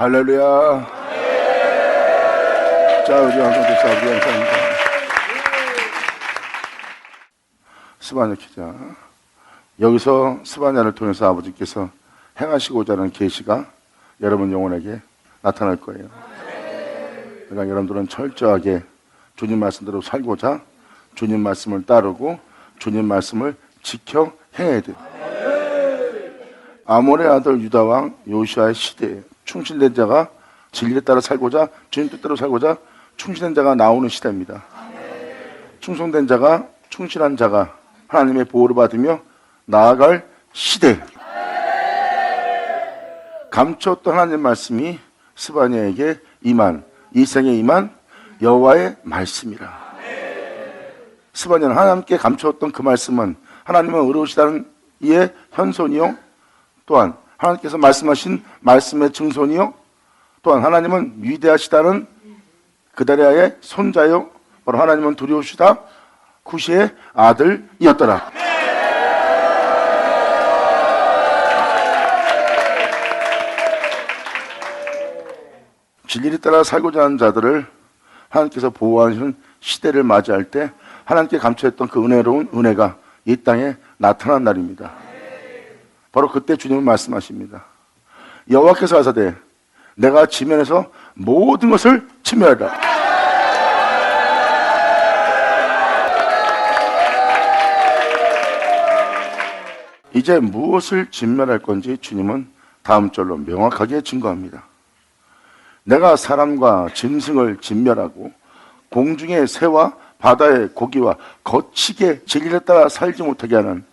할렐루야. 자, 우리 한번 감사합니다. 스바냐 기자. 여기서 스바냐를 통해서 아버지께서 행하시고자 하는 계시가 여러분 영혼에게 나타날 거예요. 그러니까 여러분들은 철저하게 주님 말씀대로 살고자 주님 말씀을 따르고 주님 말씀을 지켜 행해야 돼요. 아몬의 아들 유다 왕 요시아의 시대에 충실된 자가 진리에 따라 살고자 주님 뜻대로 살고자 충실된 자가 나오는 시대입니다. 충성된 자가 충실한 자가 하나님의 보호를 받으며 나아갈 시대. 감추었던 하나님 말씀이 스바냐에게 임한 이 생에 임한 여호와의 말씀이라. 스바냐는 하나님께 감추었던 그 말씀은 하나님은 의로우시다는 이의 현손이요, 또한 하나님께서 말씀하신 말씀의 증손이요, 또한 하나님은 위대하시다는 그다리아의 손자요, 바로 하나님은 두려우시다 쿠시의 아들이었더라. 진리를 따라 살고자 하는 자들을 하나님께서 보호하시는 시대를 맞이할 때 하나님께 감춰했던 그 은혜로운 은혜가 이 땅에 나타난 날입니다. 바로 그때 주님은 말씀하십니다. 여호와께서 하사대 내가 지면에서 모든 것을 침멸하라. 이제 무엇을 진멸할 건지 주님은 다음 절로 명확하게 증거합니다. 내가 사람과 짐승을 진멸하고 공중의 새와 바다의 고기와 거치게 진리를 따라 살지 못하게 하는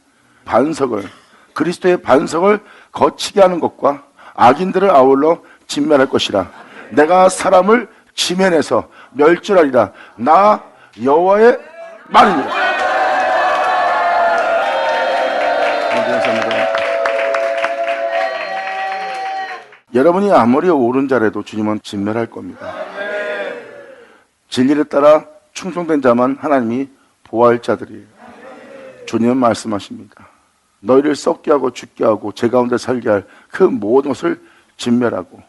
반석을, 그리스도의 반석을 거치게 하는 것과 악인들을 아울러 진멸할 것이라. 내가 사람을 지면에서 멸절하리라. 나 여호와의 말입니다. 여러분이 아무리 옳은 자라도 주님은 진멸할 겁니다. 진리를 따라 충성된 자만 하나님이 보호할 자들이에요. 주님은 말씀하십니다. 너희를 썩게 하고 죽게 하고 제 가운데 살게 할 그 모든 것을 진멸하고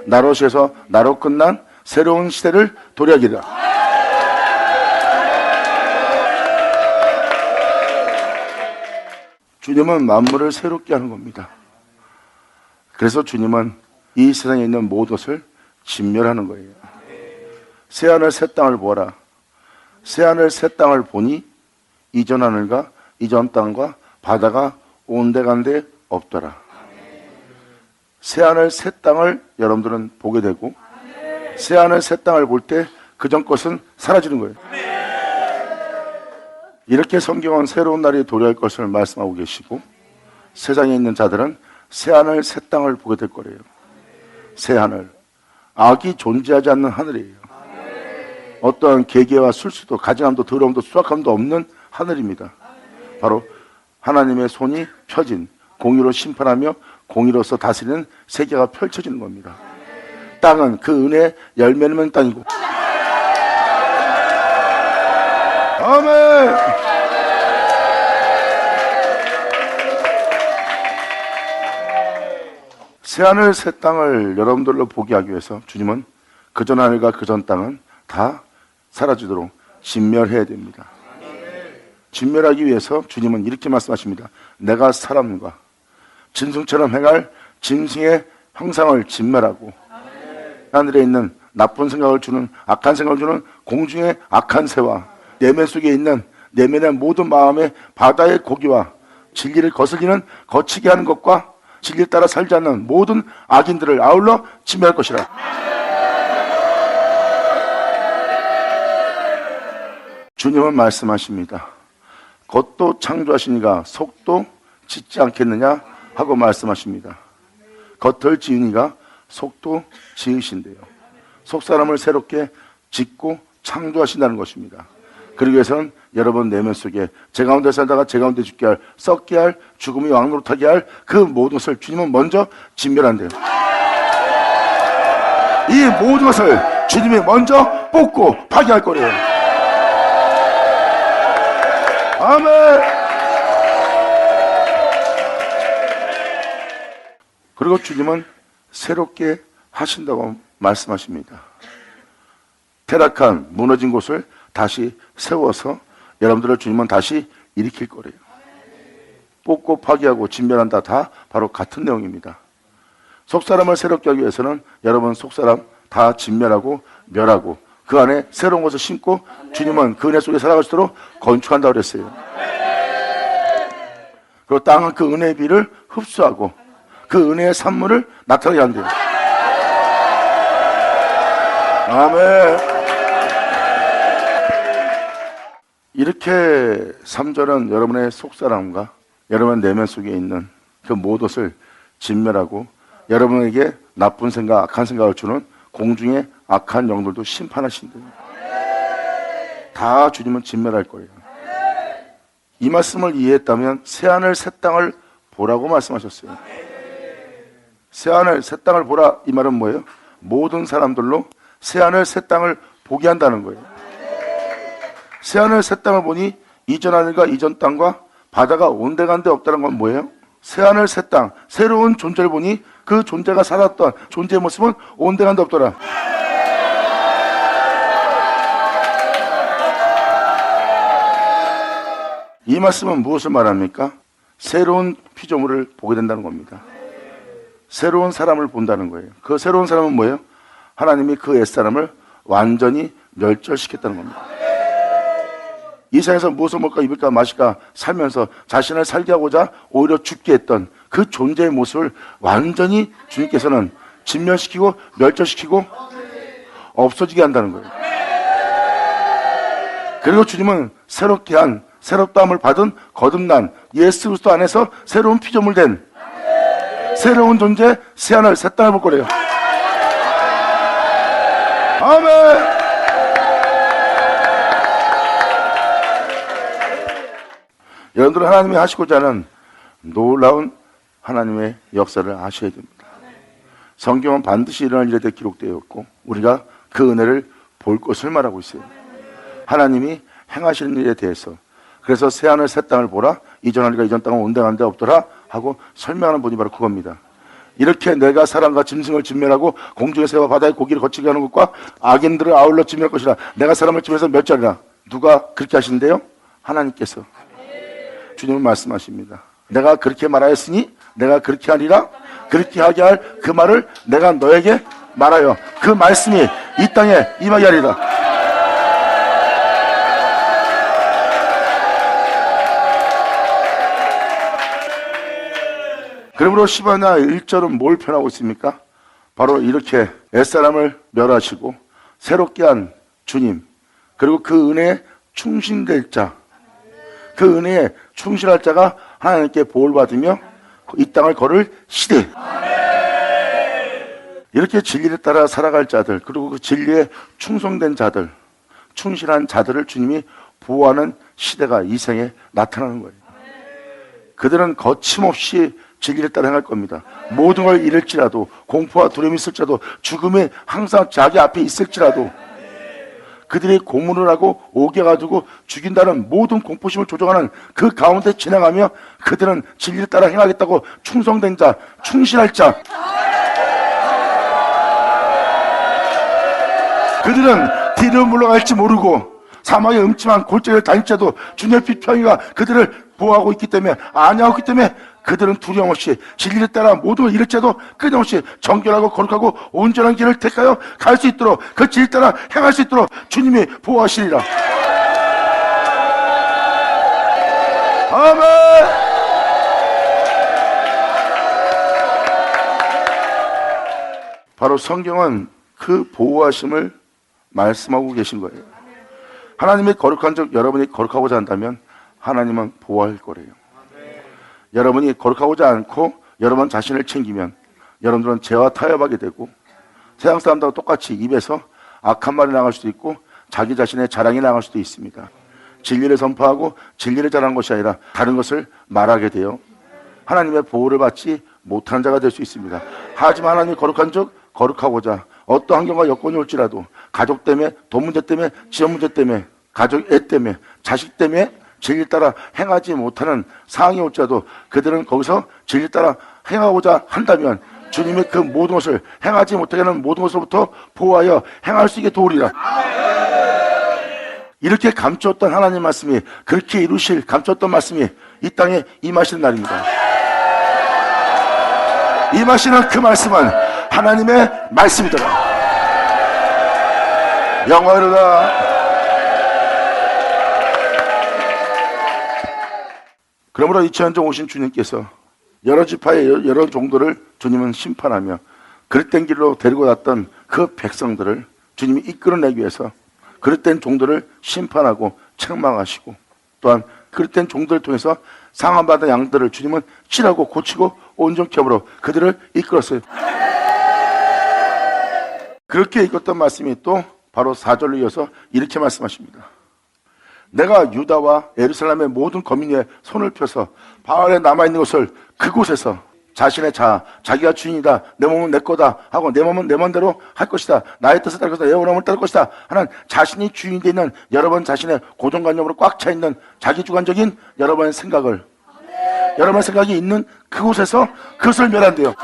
나롯에서 나로 끝난 새로운 시대를 도래하기라. 주님은 만물을 새롭게 하는 겁니다. 그래서 주님은 이 세상에 있는 모든 것을 진멸하는 거예요. 새하늘 새 땅을 보아라. 새하늘 새 땅을 보니 이전 하늘과 이전 땅과 바다가 온데간데 없더라. 새하늘 새 땅을 여러분들은 보게 되고 새하늘 새 땅을 볼 때 그전 것은 사라지는 거예요. 이렇게 성경은 새로운 날이 도래할 것을 말씀하고 계시고 세상에 있는 자들은 새하늘 새 땅을 보게 될 거래요. 새하늘, 악이 존재하지 않는 하늘이에요. 어떠한 계계와 술수도 가증함도 더러움도 수확함도 없는 하늘입니다. 바로 하나님의 손이 펴진 공의로 심판하며 공의로서 다스리는 세계가 펼쳐지는 겁니다. 땅은 그 은혜의 열매 맺는 땅이고. 아멘. 새하늘 새 땅을 여러분들로 보게 하기 위해서 주님은 그전 하늘과 그전 땅은 다 사라지도록 진멸해야 됩니다. 진멸하기 위해서 주님은 이렇게 말씀하십니다. 내가 사람과 짐승처럼 행할 짐승의 형상을 진멸하고 하늘에 있는 나쁜 생각을 주는 악한 생각을 주는 공중의 악한 새와 내면 속에 있는 내면의 모든 마음의 바다의 고기와 진리를 거슬리는 거치게 하는 것과 진리를 따라 살지 않는 모든 악인들을 아울러 진멸할 것이라. 주님은 말씀하십니다. 겉도 창조하시니가 속도 짓지 않겠느냐 하고 말씀하십니다. 겉을 지으니가 속도 지으신대요. 속사람을 새롭게 짓고 창조하신다는 것입니다. 그러기 위해서는 여러분 내면 속에 제 가운데 살다가 제 가운데 죽게 할, 썩게 할, 죽음이 왕노릇하게 할 그 모든 것을 주님은 먼저 진멸한대요. 이 모든 것을 주님이 먼저 뽑고 파괴할 거래요. 아멘. 그리고 주님은 새롭게 하신다고 말씀하십니다. 타락한 무너진 곳을 다시 세워서 여러분들을 주님은 다시 일으킬 거래요. 뽑고 파기하고 진멸한다, 다 바로 같은 내용입니다. 속사람을 새롭게 하기 위해서는 여러분 속사람 다 진멸하고 멸하고 그 안에 새로운 것을 심고 주님은 그 은혜 속에 살아갈 수 있도록 건축한다고 그랬어요. 그리고 땅은 그 은혜의 비를 흡수하고 그 은혜의 산물을 나타나게 한대요. 아멘. 이렇게 3절은 여러분의 속사람과 여러분 내면 속에 있는 그 모든 것을 진멸하고 여러분에게 나쁜 생각, 악한 생각을 주는 공중의 악한 영들도 심판하신대요. 다 주님은 진멸할 거예요. 이 말씀을 이해했다면 새하늘 새 땅을 보라고 말씀하셨어요. 새하늘 새 땅을 보라, 이 말은 뭐예요? 모든 사람들로 새하늘 새 땅을 보게 한다는 거예요. 새하늘 새 땅을 보니 이전 하늘과 이전 땅과 바다가 온데간데 없다는 건 뭐예요? 새하늘 새 땅, 새로운 존재를 보니 그 존재가 살았던 존재의 모습은 온데간데 없더라. 이 말씀은 무엇을 말합니까? 새로운 피조물을 보게 된다는 겁니다. 새로운 사람을 본다는 거예요. 그 새로운 사람은 뭐예요? 하나님이 그 옛사람을 완전히 멸절시켰다는 겁니다. 이 세상에서 무엇을 먹을까 입을까 마실까 살면서 자신을 살게 하고자 오히려 죽게 했던 그 존재의 모습을 완전히 주님께서는 진멸시키고 멸절시키고 없어지게 한다는 거예요. 그리고 주님은 새롭다함을 받은 거듭난 예수 그리스도 안에서 새로운 피조물 된 새로운 존재 새하늘 새 땅을 볼 거래요. 아멘. 여러분들은 하나님이 하시고자 하는 놀라운 하나님의 역사를 아셔야 됩니다. 성경은 반드시 일어날 일에 대해 기록되어 있고 우리가 그 은혜를 볼 것을 말하고 있어요. 하나님이 행하시는 일에 대해서 그래서 새하늘 새 땅을 보라, 이전 하늘과 이전 땅은 온데간데 없더라 하고 설명하는 분이 바로 그겁니다. 이렇게 내가 사람과 짐승을 진멸하고 공중의 새와 바다의 고기를 거치게 하는 것과 악인들을 아울러 진멸할 것이라. 내가 사람을 집에서 멸절하리라. 누가 그렇게 하신대요? 하나님께서. 주님은 말씀하십니다. 내가 그렇게 말하였으니 내가 그렇게 하리라. 그렇게 하게 할 그 말을 내가 너에게 말하여 그 말씀이 이 땅에 임하게 하리라. 그러므로 시바나 1절은 뭘 표현하고 있습니까? 바로 이렇게 옛사람을 멸하시고 새롭게 한 주님, 그리고 그 은혜에 충신될 자, 그 은혜에 충실할 자가 하나님께 보호를 받으며 이 땅을 걸을 시대. 이렇게 진리를 따라 살아갈 자들, 그리고 그 진리에 충성된 자들, 충실한 자들을 주님이 보호하는 시대가 이 생에 나타나는 거예요. 그들은 거침없이 진리를 따라 행할 겁니다. 모든 걸 잃을지라도, 공포와 두려움이 있을지라도, 죽음이 항상 자기 앞에 있을지라도 그들이 고문을 하고 오겨가지고 죽인다는 모든 공포심을 조정하는 그 가운데 지나가며 그들은 진리를 따라 행하겠다고 충성된 자, 충실할 자, 그들은 뒤로 물러갈지 모르고 사막의 음침한 골짜기를 다닐지라도 주님의 빛 평이가 그들을 보호하고 있기 때문에, 안위하고 있기 때문에 그들은 두려움 없이 진리를 따라 모든 걸 잃을지라도 끊임없이 정결하고 거룩하고 온전한 길을 택하여 갈 수 있도록, 그 진리 따라 행할 수 있도록 주님이 보호하시리라. 아멘. 바로 성경은 그 보호하심을 말씀하고 계신 거예요. 하나님의 거룩한 적 여러분이 거룩하고자 한다면 하나님은 보호할 거래요. 여러분이 거룩하고자 않고 여러분 자신을 챙기면 여러분들은 죄와 타협하게 되고 세상 사람들과 똑같이 입에서 악한 말이 나갈 수도 있고 자기 자신의 자랑이 나갈 수도 있습니다. 진리를 선포하고 진리를 자랑한 것이 아니라 다른 것을 말하게 돼요. 하나님의 보호를 받지 못하는 자가 될 수 있습니다. 하지만 하나님이 거룩한 적 거룩하고자 어떤 환경과 여건이 올지라도 가족 때문에, 돈 문제 때문에, 지원 문제 때문에, 가족 애 때문에, 자식 때문에 진리 따라 행하지 못하는 상황이 올지라도 그들은 거기서 진리 따라 행하고자 한다면 주님의 그 모든 것을 행하지 못하게 하는 모든 것으로부터 보호하여 행할 수 있게 도우리라. 이렇게 감추었던 하나님 말씀이, 그렇게 이루실 감추었던 말씀이 이 땅에 임하시는 날입니다. 임하시는 그 말씀은 하나님의 말씀이더라. 영원하다. 그러므로 2000년 전 오신 주님께서 여러 지파의 여러 종들을 주님은 심판하며 그릇된 길로 데리고 갔던 그 백성들을 주님이 이끌어내기 위해서 그릇된 종들을 심판하고 책망하시고, 또한 그릇된 종들을 통해서 상함받은 양들을 주님은 칠하고 고치고 온전케 함으로 그들을 이끌었어요. 그렇게 이끌었던 말씀이 또 바로 4절로 이어서 이렇게 말씀하십니다. 내가 유다와 예루살렘의 모든 거민 위에 손을 펴서 바알에 남아있는 것을 그곳에서 자신의 자기가 주인이다, 내 몸은 내 거다 하고 내 몸은 내 맘대로 할 것이다, 나의 뜻을 따를 것이다, 내 원함을 따를 것이다 하는 자신이 주인이 되어 있는 여러분 자신의 고정관념으로 꽉 차 있는 자기 주관적인 여러분의 생각을, 여러분의 생각이 있는 그곳에서 그것을 멸한대요.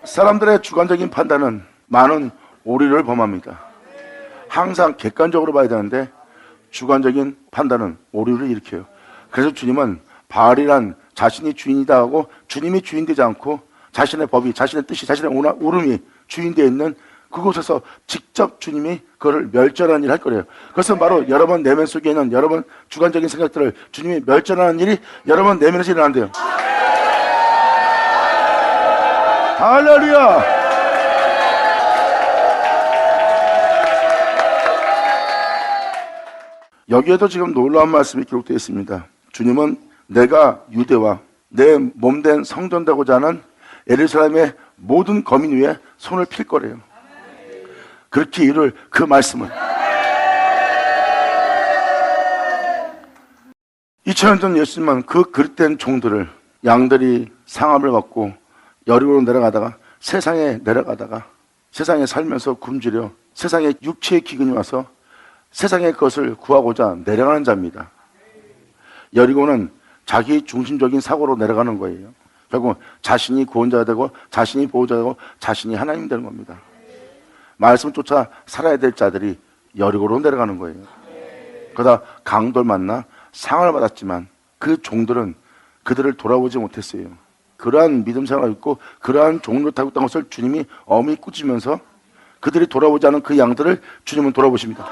사람들의 주관적인 판단은 많은 오류를 범합니다. 항상 객관적으로 봐야 되는데 주관적인 판단은 오류를 일으켜요. 그래서 주님은 바알이란 자신이 주인이다 하고 주님이 주인되지 않고 자신의 법이, 자신의 뜻이, 자신의 울음이 주인되어 있는 그곳에서 직접 주님이 그거를 멸절하는 일을 할 거래요. 그것은 바로 여러분 내면 속에 있는 여러분 주관적인 생각들을 주님이 멸절하는 일이 여러분 내면에서 일어난대요. 할렐루야! 여기에도 지금 놀라운 말씀이 기록되어 있습니다. 주님은 내가 유대와 내 몸된 성전 되고자 하는 예루살렘의 모든 거민 위에 손을 필 거래요. 그렇게 이룰 그 말씀을 2000년 전 예수님은 그 그릇된 종들을, 양들이 상함을 받고 여리고로 내려가다가 세상에 내려가다가 세상에 살면서 굶주려 세상에 육체의 기근이 와서 세상의 것을 구하고자 내려가는 자입니다. 여리고는 자기 중심적인 사고로 내려가는 거예요. 결국 자신이 구원자가 되고 자신이 보호자가 되고 자신이 하나님 되는 겁니다. 말씀 쫓아 살아야 될 자들이 여리고로 내려가는 거예요. 그러다 강도를 만나 상을 받았지만 그 종들은 그들을 돌아보지 못했어요. 그러한 믿음 생활을 있고 그러한 종로를 타고 있던 것을 주님이 엄히 꾸짖으면서 그들이 돌아보지 않은 그 양들을 주님은 돌아보십니다.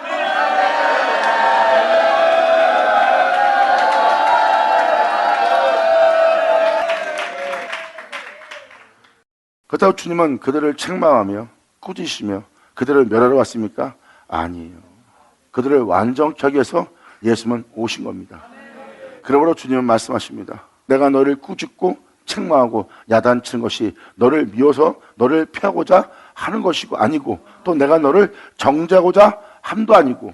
그렇다고 주님은 그들을 책망하며 꾸짖으시며 그들을 멸하러 왔습니까? 아니에요. 그들을 완전케 하기 위해서 예수님은 오신 겁니다. 그러므로 주님은 말씀하십니다. 내가 너를 꾸짖고 책망하고 야단치는 것이 너를 미워서 너를 피하고자 하는 것이고 아니고, 또 내가 너를 정죄하고자 함도 아니고,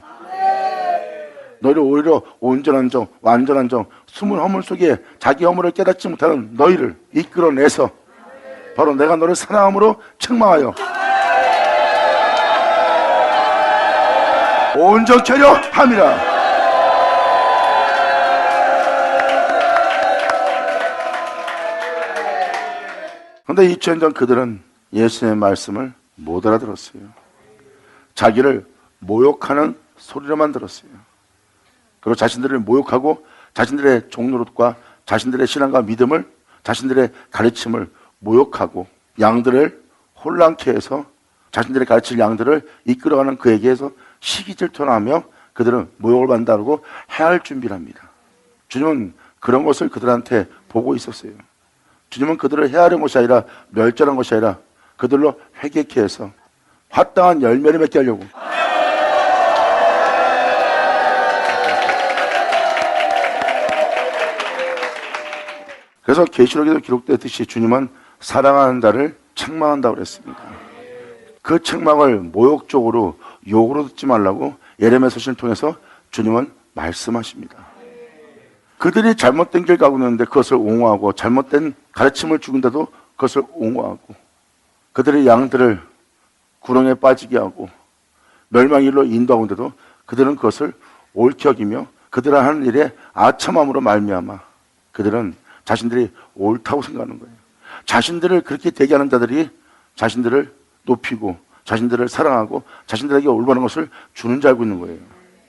너를 오히려 온전한 정, 완전한 정, 숨은 허물 속에 자기 허물을 깨닫지 못하는 너희를 이끌어내서 바로 내가 너를 사랑함으로 책망하여 온전케 하려 함이라. 그런데 2000년 전 그들은 예수님의 말씀을 못 알아들었어요. 자기를 모욕하는 소리로만 들었어요. 그리고 자신들을 모욕하고 자신들의 종노릇과 자신들의 신앙과 믿음을, 자신들의 가르침을 모욕하고 양들을 혼란케 해서 자신들의 가르칠 양들을 이끌어가는 그에게서 시기질투하며 그들은 모욕을 받는다고 해할 준비를 합니다. 주님은 그런 것을 그들한테 보고 있었어요. 주님은 그들을 해하려는 것이 아니라 멸절한 것이 아니라 그들로 회개케 해서 화당한 열매를 맺게 하려고. 그래서 계시록에도 기록되듯이 주님은 사랑하는 자를 책망한다고 그랬습니다. 그 책망을 모욕적으로 욕으로 듣지 말라고 예레미야 서신을 통해서 주님은 말씀하십니다. 그들이 잘못된 길 가고 있는데 그것을 옹호하고 잘못된 가르침을 주는데도 그것을 옹호하고 그들의 양들을 구렁에 빠지게 하고 멸망일로 인도하고 있는데도 그들은 그것을 옳게 여기며 그들은 하는 일에 아첨함으로 말미암아 그들은 자신들이 옳다고 생각하는 거예요. 자신들을 그렇게 대기하는 자들이 자신들을 높이고 자신들을 사랑하고 자신들에게 올바른 것을 주는 줄 알고 있는 거예요.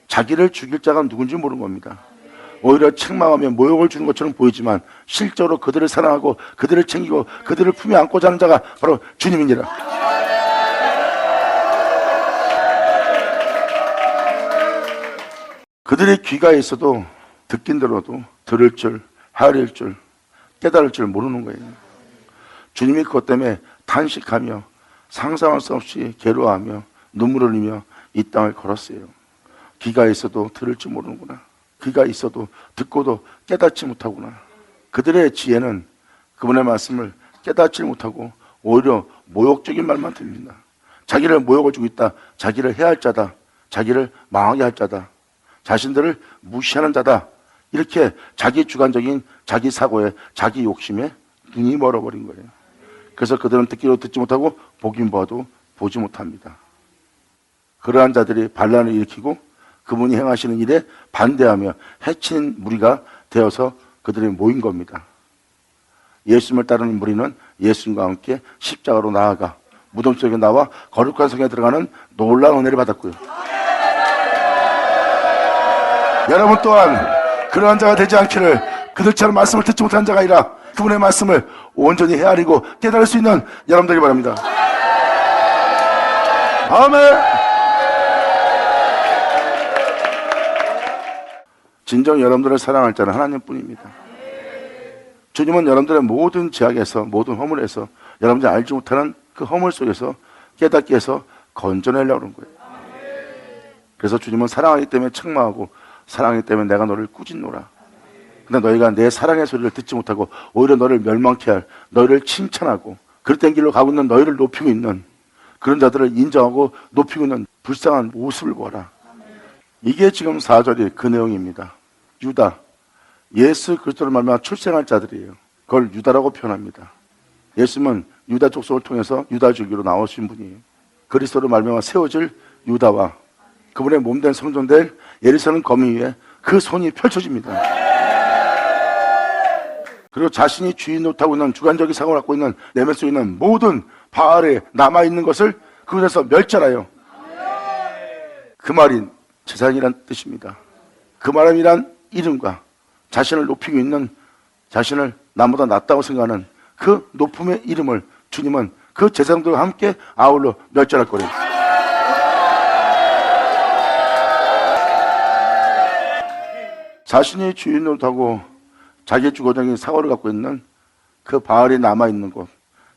자기를 죽일 자가 누군지 모르는 겁니다. 오히려 책망하며 모욕을 주는 것처럼 보이지만 실제로 그들을 사랑하고 그들을 챙기고 그들을 품에 안고자 하는 자가 바로 주님이니라. 그들의 귀가 있어도 듣긴 들어도 들을 줄, 헤아릴 줄, 깨달을 줄 모르는 거예요. 주님이 그것 때문에 탄식하며 상상할 수 없이 괴로워하며 눈물을 흘리며 이 땅을 걸었어요. 귀가 있어도 들을 줄 모르는구나. 귀가 있어도 듣고도 깨닫지 못하구나. 그들의 지혜는 그분의 말씀을 깨닫지 못하고 오히려 모욕적인 말만 듭니다. 자기를 모욕을 주고 있다. 자기를 해할 자다. 자기를 망하게 할 자다. 자신들을 무시하는 자다. 이렇게 자기 주관적인 자기 사고에 자기 욕심에 눈이 멀어버린 거예요. 그래서 그들은 듣기로 듣지 못하고 보긴 봐도 보지 못합니다. 그러한 자들이 반란을 일으키고 그분이 행하시는 일에 반대하며 해친 무리가 되어서 그들이 모인 겁니다. 예수님을 따르는 무리는 예수님과 함께 십자가로 나아가 무덤 속에 나와 거룩한 성에 들어가는 놀라운 은혜를 받았고요. 여러분 또한 그러한 자가 되지 않기를, 그들처럼 말씀을 듣지 못한 자가 아니라 그분의 말씀을 온전히 헤아리고 깨달을 수 있는 여러분들이 바랍니다. 아멘. 진정 여러분들을 사랑할 자는 하나님뿐입니다. 주님은 여러분들의 모든 죄악에서, 모든 허물에서, 여러분들이 알지 못하는 그 허물 속에서 깨닫게 해서 건져내려고 하는 거예요. 그래서 주님은 사랑하기 때문에 책망하고 사랑하기 때문에 내가 너를 꾸짖노라. 근데 너희가 내 사랑의 소리를 듣지 못하고 오히려 너를 멸망케 할, 너희를 칭찬하고 그릇된 길로 가고 있는 너희를 높이고 있는 그런 자들을 인정하고 높이고 있는 불쌍한 모습을 보아라. 이게 지금 4절이 그 내용입니다. 유다, 예수 그리스도를 말미암아 출생할 자들이에요. 그걸 유다라고 표현합니다. 예수님은 유다 족속을 통해서 유다 줄기로 나오신 분이에요. 그리스도를 말미암아 세워질 유다와 그분의 몸된 성전될 예루살렘 거미 위에 그 손이 펼쳐집니다. 그리고 자신이 주인 노릇하고 있는 주관적인 사고를 갖고 있는 내면 속에 있는 모든 바알에 남아있는 것을 그곳에서 멸절하여, 그 말이 재산이란 뜻입니다. 그 말이란 이름과 자신을 높이고 있는, 자신을 남보다 낫다고 생각하는 그 높음의 이름을 주님은 그 제사장들과 함께 아울러 멸절할 거래요. 자신이 주인 노릇하고 자기의 주거적인 사고를 갖고 있는 그 바알이 남아있는 곳,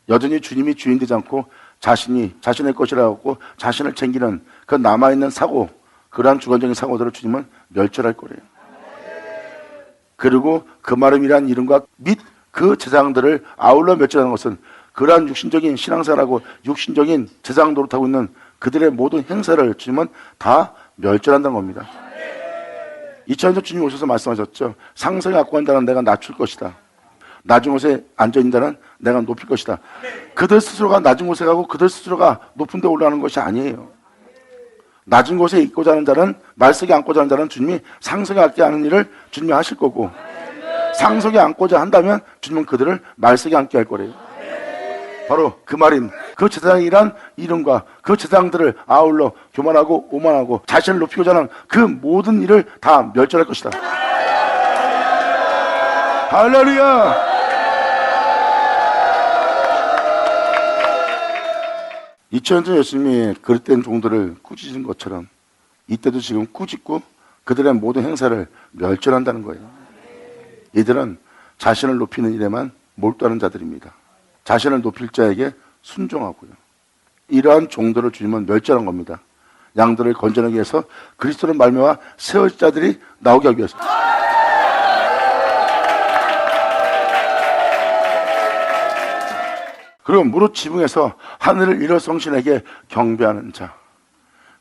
여전히 주님이 주인 되지 않고 자신이 자신의 것이라고 하고 자신을 챙기는 그 남아있는 사고, 그러한 주관적인 사고들을 주님은 멸절할 거래요. 그리고 그 마름이란 이름과 및 그 제사장들을 아울러 멸절하는 것은 그러한 육신적인 신앙생활하고 육신적인 제사장 노릇하고 있는 그들의 모든 행사를 주님은 다 멸절한다는 겁니다. 2000년 전 주님이 오셔서 말씀하셨죠. 상성에 갖고 간 자는 내가 낮출 것이다. 낮은 곳에 앉아있는 자는 내가 높일 것이다. 그들 스스로가 낮은 곳에 가고 그들 스스로가 높은 데 올라가는 것이 아니에요. 낮은 곳에 있고자 하는 자는, 말석에 앉고자 하는 자는 주님이 상석에 앉게 하는 일을 주님이 하실 거고, 상석에 앉고자 한다면 주님은 그들을 말석에 앉게 할 거래요. 바로 그 말인 그 제사장이란 이름과 그 제사장들을 아울러 교만하고 오만하고 자신을 높이고자 하는 그 모든 일을 다 멸절할 것이다. 할렐루야! 이천년 예수님이 그릇된 종들을 꾸짖은 것처럼 이때도 지금 꾸짖고 그들의 모든 행사를 멸절한다는 거예요. 이들은 자신을 높이는 일에만 몰두하는 자들입니다. 자신을 높일 자에게 순종하고요. 이러한 종들을 주님은 멸절한 겁니다. 양들을 건져내기 위해서 그리스도를 말미암아 세울 자들이 나오게 하기 위해서. 그리고 무릇 지붕에서 하늘을 이뤄 성신에게 경배하는 자,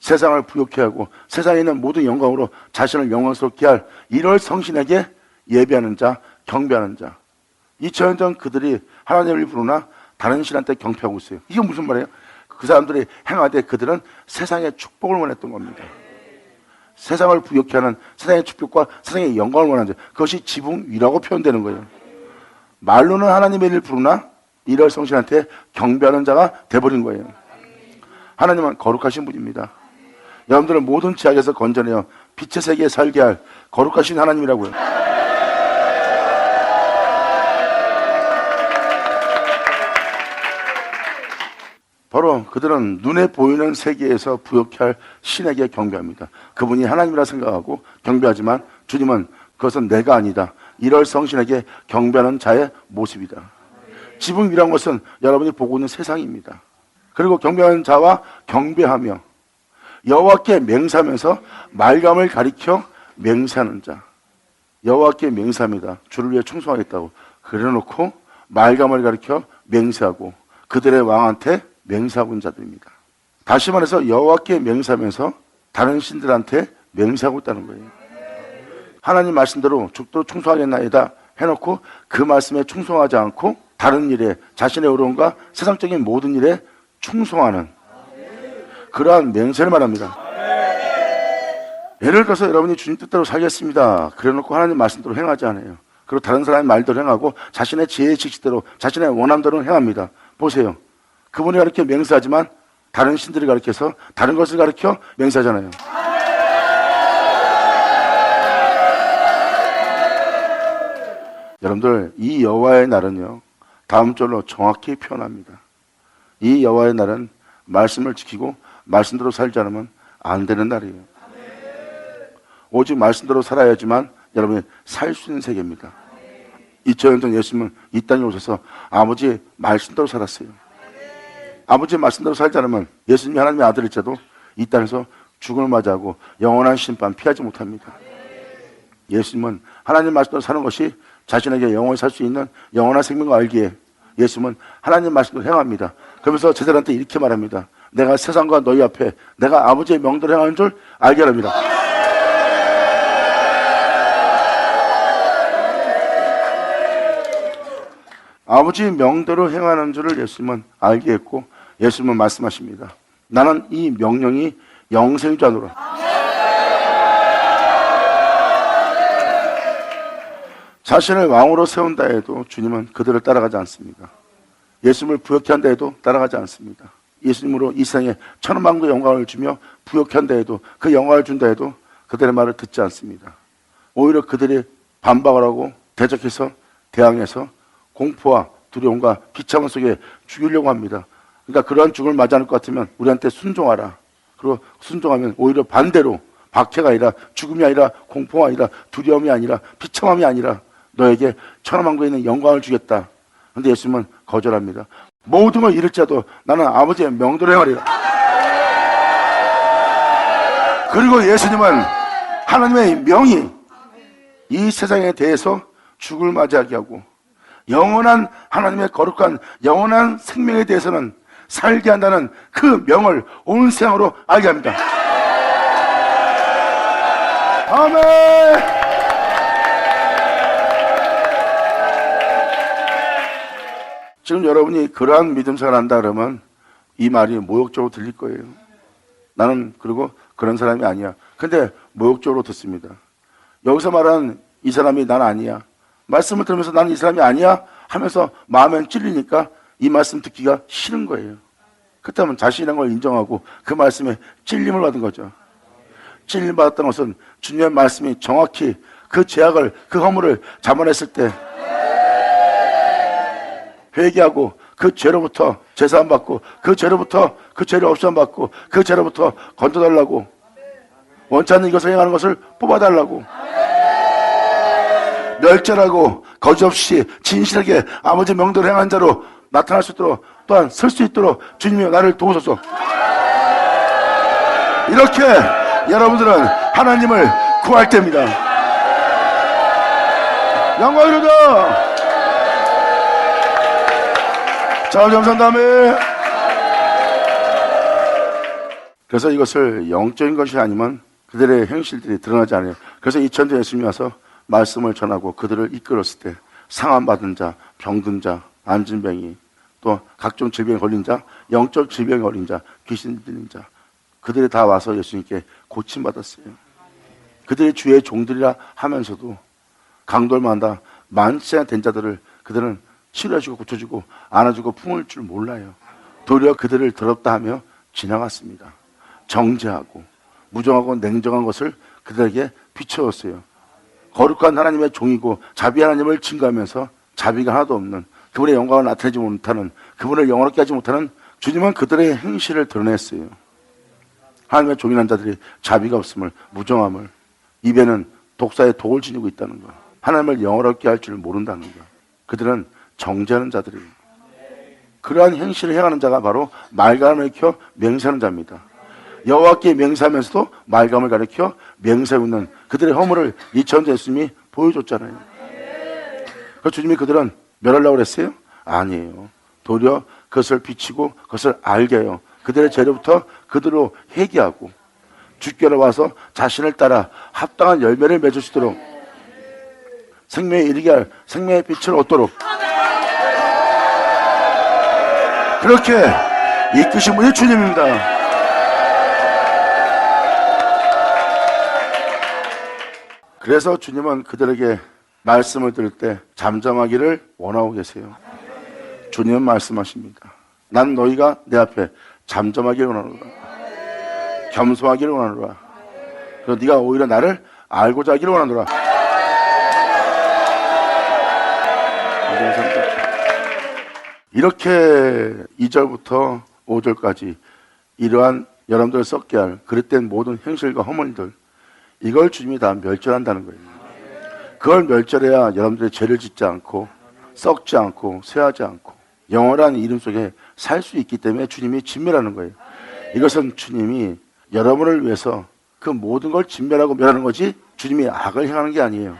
세상을 부욕해 하고 세상에 있는 모든 영광으로 자신을 영광스럽게 할 이럴 성신에게 예배하는 자, 경배하는 자. 2000년 전 그들이 하나님을 부르나 다른 신한테 경배하고 있어요. 이게 무슨 말이에요? 그 사람들이 행하되 그들은 세상의 축복을 원했던 겁니다. 세상을 부욕케 하는 세상의 축복과 세상의 영광을 원하는 자, 그것이 지붕 위라고 표현되는 거예요. 말로는 하나님의 일을 부르나 이럴 성신한테 경배하는 자가 돼버린 거예요. 하나님은 거룩하신 분입니다. 여러분들은 모든 죄악에서 건져내어 빛의 세계에 살게 할 거룩하신 하나님이라고요. 바로 그들은 눈에 보이는 세계에서 부욕케 할 신에게 경배합니다. 그분이 하나님이라 생각하고 경배하지만 주님은 그것은 내가 아니다. 이럴 성신에게 경배하는 자의 모습이다. 지붕 위란 것은 여러분이 보고 있는 세상입니다. 그리고 경배하는 자와 경배하며 여호와께 맹세하면서 말감을 가리켜 맹세하는 자. 여호와께 맹세합니다. 주를 위해 충성하겠다고 그래놓고 말감을 가리켜 맹세하고 그들의 왕한테 맹세하고 있는 자들입니다. 다시 말해서 여호와께 맹세하면서 다른 신들한테 맹세하고 있다는 거예요. 하나님 말씀대로 죽도록 충성하겠나이다 해놓고 그 말씀에 충성하지 않고 다른 일에 자신의 어려움과 세상적인 모든 일에 충성하는 그러한 맹세를 말합니다. 예를 들어서 여러분이 주님 뜻대로 살겠습니다 그래놓고 하나님 말씀대로 행하지 않아요. 그리고 다른 사람의 말대로 행하고 자신의 지혜의 직시대로 자신의 원함대로 행합니다. 보세요. 그분이 가르쳐 맹세하지만 다른 신들을 가르쳐서 다른 것을 가르쳐 맹세하잖아요. 여러분들 이 여호와의 날은요 다음 절로 정확히 표현합니다. 이 여호와의 날은 말씀을 지키고 말씀대로 살지 않으면 안 되는 날이에요. 오직 말씀대로 살아야지만 여러분이 살 수 있는 세계입니다. 2000년 전 예수님은 이 땅에 오셔서 아버지의 말씀대로 살았어요. 아버지의 말씀대로 살지 않으면 예수님이 하나님의 아들일지라도 이 땅에서 죽음을 맞이하고 영원한 심판 피하지 못합니다. 예수님은 하나님 말씀대로 사는 것이 자신에게 영원히 살 수 있는 영원한 생명을 알기에 예수님은 하나님 말씀대로 행합니다. 그러면서 제자들한테 이렇게 말합니다. 내가 세상과 너희 앞에 내가 아버지의 명대로 행하는 줄 알게 합니다. 아버지의 명대로 행하는 줄을 예수님은 알게 했고 예수님은 말씀하십니다. 나는 이 명령이 영생인 줄 아노라. 자신을 왕으로 세운다 해도 주님은 그들을 따라가지 않습니다. 예수님을 부욕케 한다 해도 따라가지 않습니다. 예수님으로 이 세상에 천만국의 영광을 주며 부욕케 한다 해도 그 영광을 준다 해도 그들의 말을 듣지 않습니다. 오히려 그들이 반박을 하고 대적해서 대항해서 공포와 두려움과 비참함 속에 죽이려고 합니다. 그러니까 그러한 죽음을 맞이 않을 것 같으면 우리한테 순종하라. 그리고 순종하면 오히려 반대로 박해가 아니라 죽음이 아니라 공포가 아니라 두려움이 아니라 비참함이 아니라 너에게 천하만국에 있는 영광을 주겠다. 그런데 예수님은 거절합니다. 모든 걸 잃을지라도 나는 아버지의 명대로 행하리라. 그리고 예수님은 하나님의 명이 이 세상에 대해서 죽을 맞이하게 하고 영원한 하나님의 거룩한 영원한 생명에 대해서는 살게 한다는 그 명을 온 세상으로 알게 합니다. 아멘. 지금 여러분이 그러한 믿음 생활을 한다 그러면 이 말이 모욕적으로 들릴 거예요. 나는 그리고 그런 사람이 아니야. 근데 모욕적으로 듣습니다. 여기서 말하는 이 사람이 난 아니야. 말씀을 들으면서 나는 이 사람이 아니야 하면서 마음엔 찔리니까 이 말씀 듣기가 싫은 거예요. 그렇다면 자신이란 걸 인정하고 그 말씀에 찔림을 받은 거죠. 찔림 받았던 것은 주님의 말씀이 정확히 그 죄악을 그 허물을 잡아냈을 때 회개하고 그 죄로부터 제사함 받고 그 죄로부터 그 죄를 없애함 받고 그 죄로부터 건져달라고 원치 않는 이것을 행하는 것을 뽑아달라고 멸절하고 거짓없이 진실하게 아버지 명대로 행한 자로 나타날 수 있도록 또한 설 수 있도록 주님이 나를 도우소서. 이렇게 여러분들은 하나님을 구할 때입니다. 영광이로다. 자, 감사한 다음에 그래서 이것을 영적인 것이 아니면 그들의 행실들이 드러나지 않아요. 그래서 2000년 예수님이 와서 말씀을 전하고 그들을 이끌었을 때 상함받은 자, 병든 자, 안진뱅이 또 각종 질병에 걸린 자, 영적 질병에 걸린 자, 귀신 들린 자 그들이 다 와서 예수님께 고침받았어요. 그들이 주의 종들이라 하면서도 강돌만다 만세가 된 자들을 그들은 치료해주고 고쳐주고 안아주고 품을 줄 몰라요. 도리어 그들을 더럽다 하며 지나갔습니다. 정죄하고 무정하고 냉정한 것을 그들에게 비춰줬어요. 거룩한 하나님의 종이고 자비 하나님을 증거하면서 자비가 하나도 없는, 그분의 영광을 나타내지 못하는, 그분을 영원롭게 하지 못하는 주님은 그들의 행실을 드러냈어요. 하나님의 종이란 자들이 자비가 없음을, 무정함을, 입에는 독사의 독을 지니고 있다는 것, 하나님을 영원롭게 할 줄 모른다는 것, 그들은 정죄하는 자들이에요. 그러한 행실을 행하는 자가 바로 말감을 가리켜 맹세하는 자입니다. 여호와께 맹세하면서도 말감을 가리켜 맹세하고 있는 그들의 허물을 이천자 예수님이 보여줬잖아요. 그래서 주님이 그들은 멸하려고 그랬어요? 아니에요. 도리어 그것을 비치고 그것을 알게 해요. 그들의 죄로부터 그들로 회개하고 주께로 와서 자신을 따라 합당한 열매를 맺을 수 있도록 생명에 이르게 할 생명의 빛을 얻도록 그렇게 이끄신 분이 주님입니다. 그래서 주님은 그들에게 말씀을 들을 때 잠잠하기를 원하고 계세요. 주님은 말씀하십니다. 난 너희가 내 앞에 잠잠하기를 원하노라. 겸손하기를 원하노라. 그리고 네가 오히려 나를 알고자 하기를 원하노라. 이렇게 2절부터 5절까지 이러한 여러분들을 썩게 할 그릇된 모든 행실과 허물들, 이걸 주님이 다 멸절한다는 거예요. 그걸 멸절해야 여러분들의 죄를 짓지 않고 썩지 않고 쇠하지 않고 영원한 이름 속에 살 수 있기 때문에 주님이 진멸하는 거예요. 이것은 주님이 여러분을 위해서 그 모든 걸 진멸하고 멸하는 거지 주님이 악을 행하는 게 아니에요.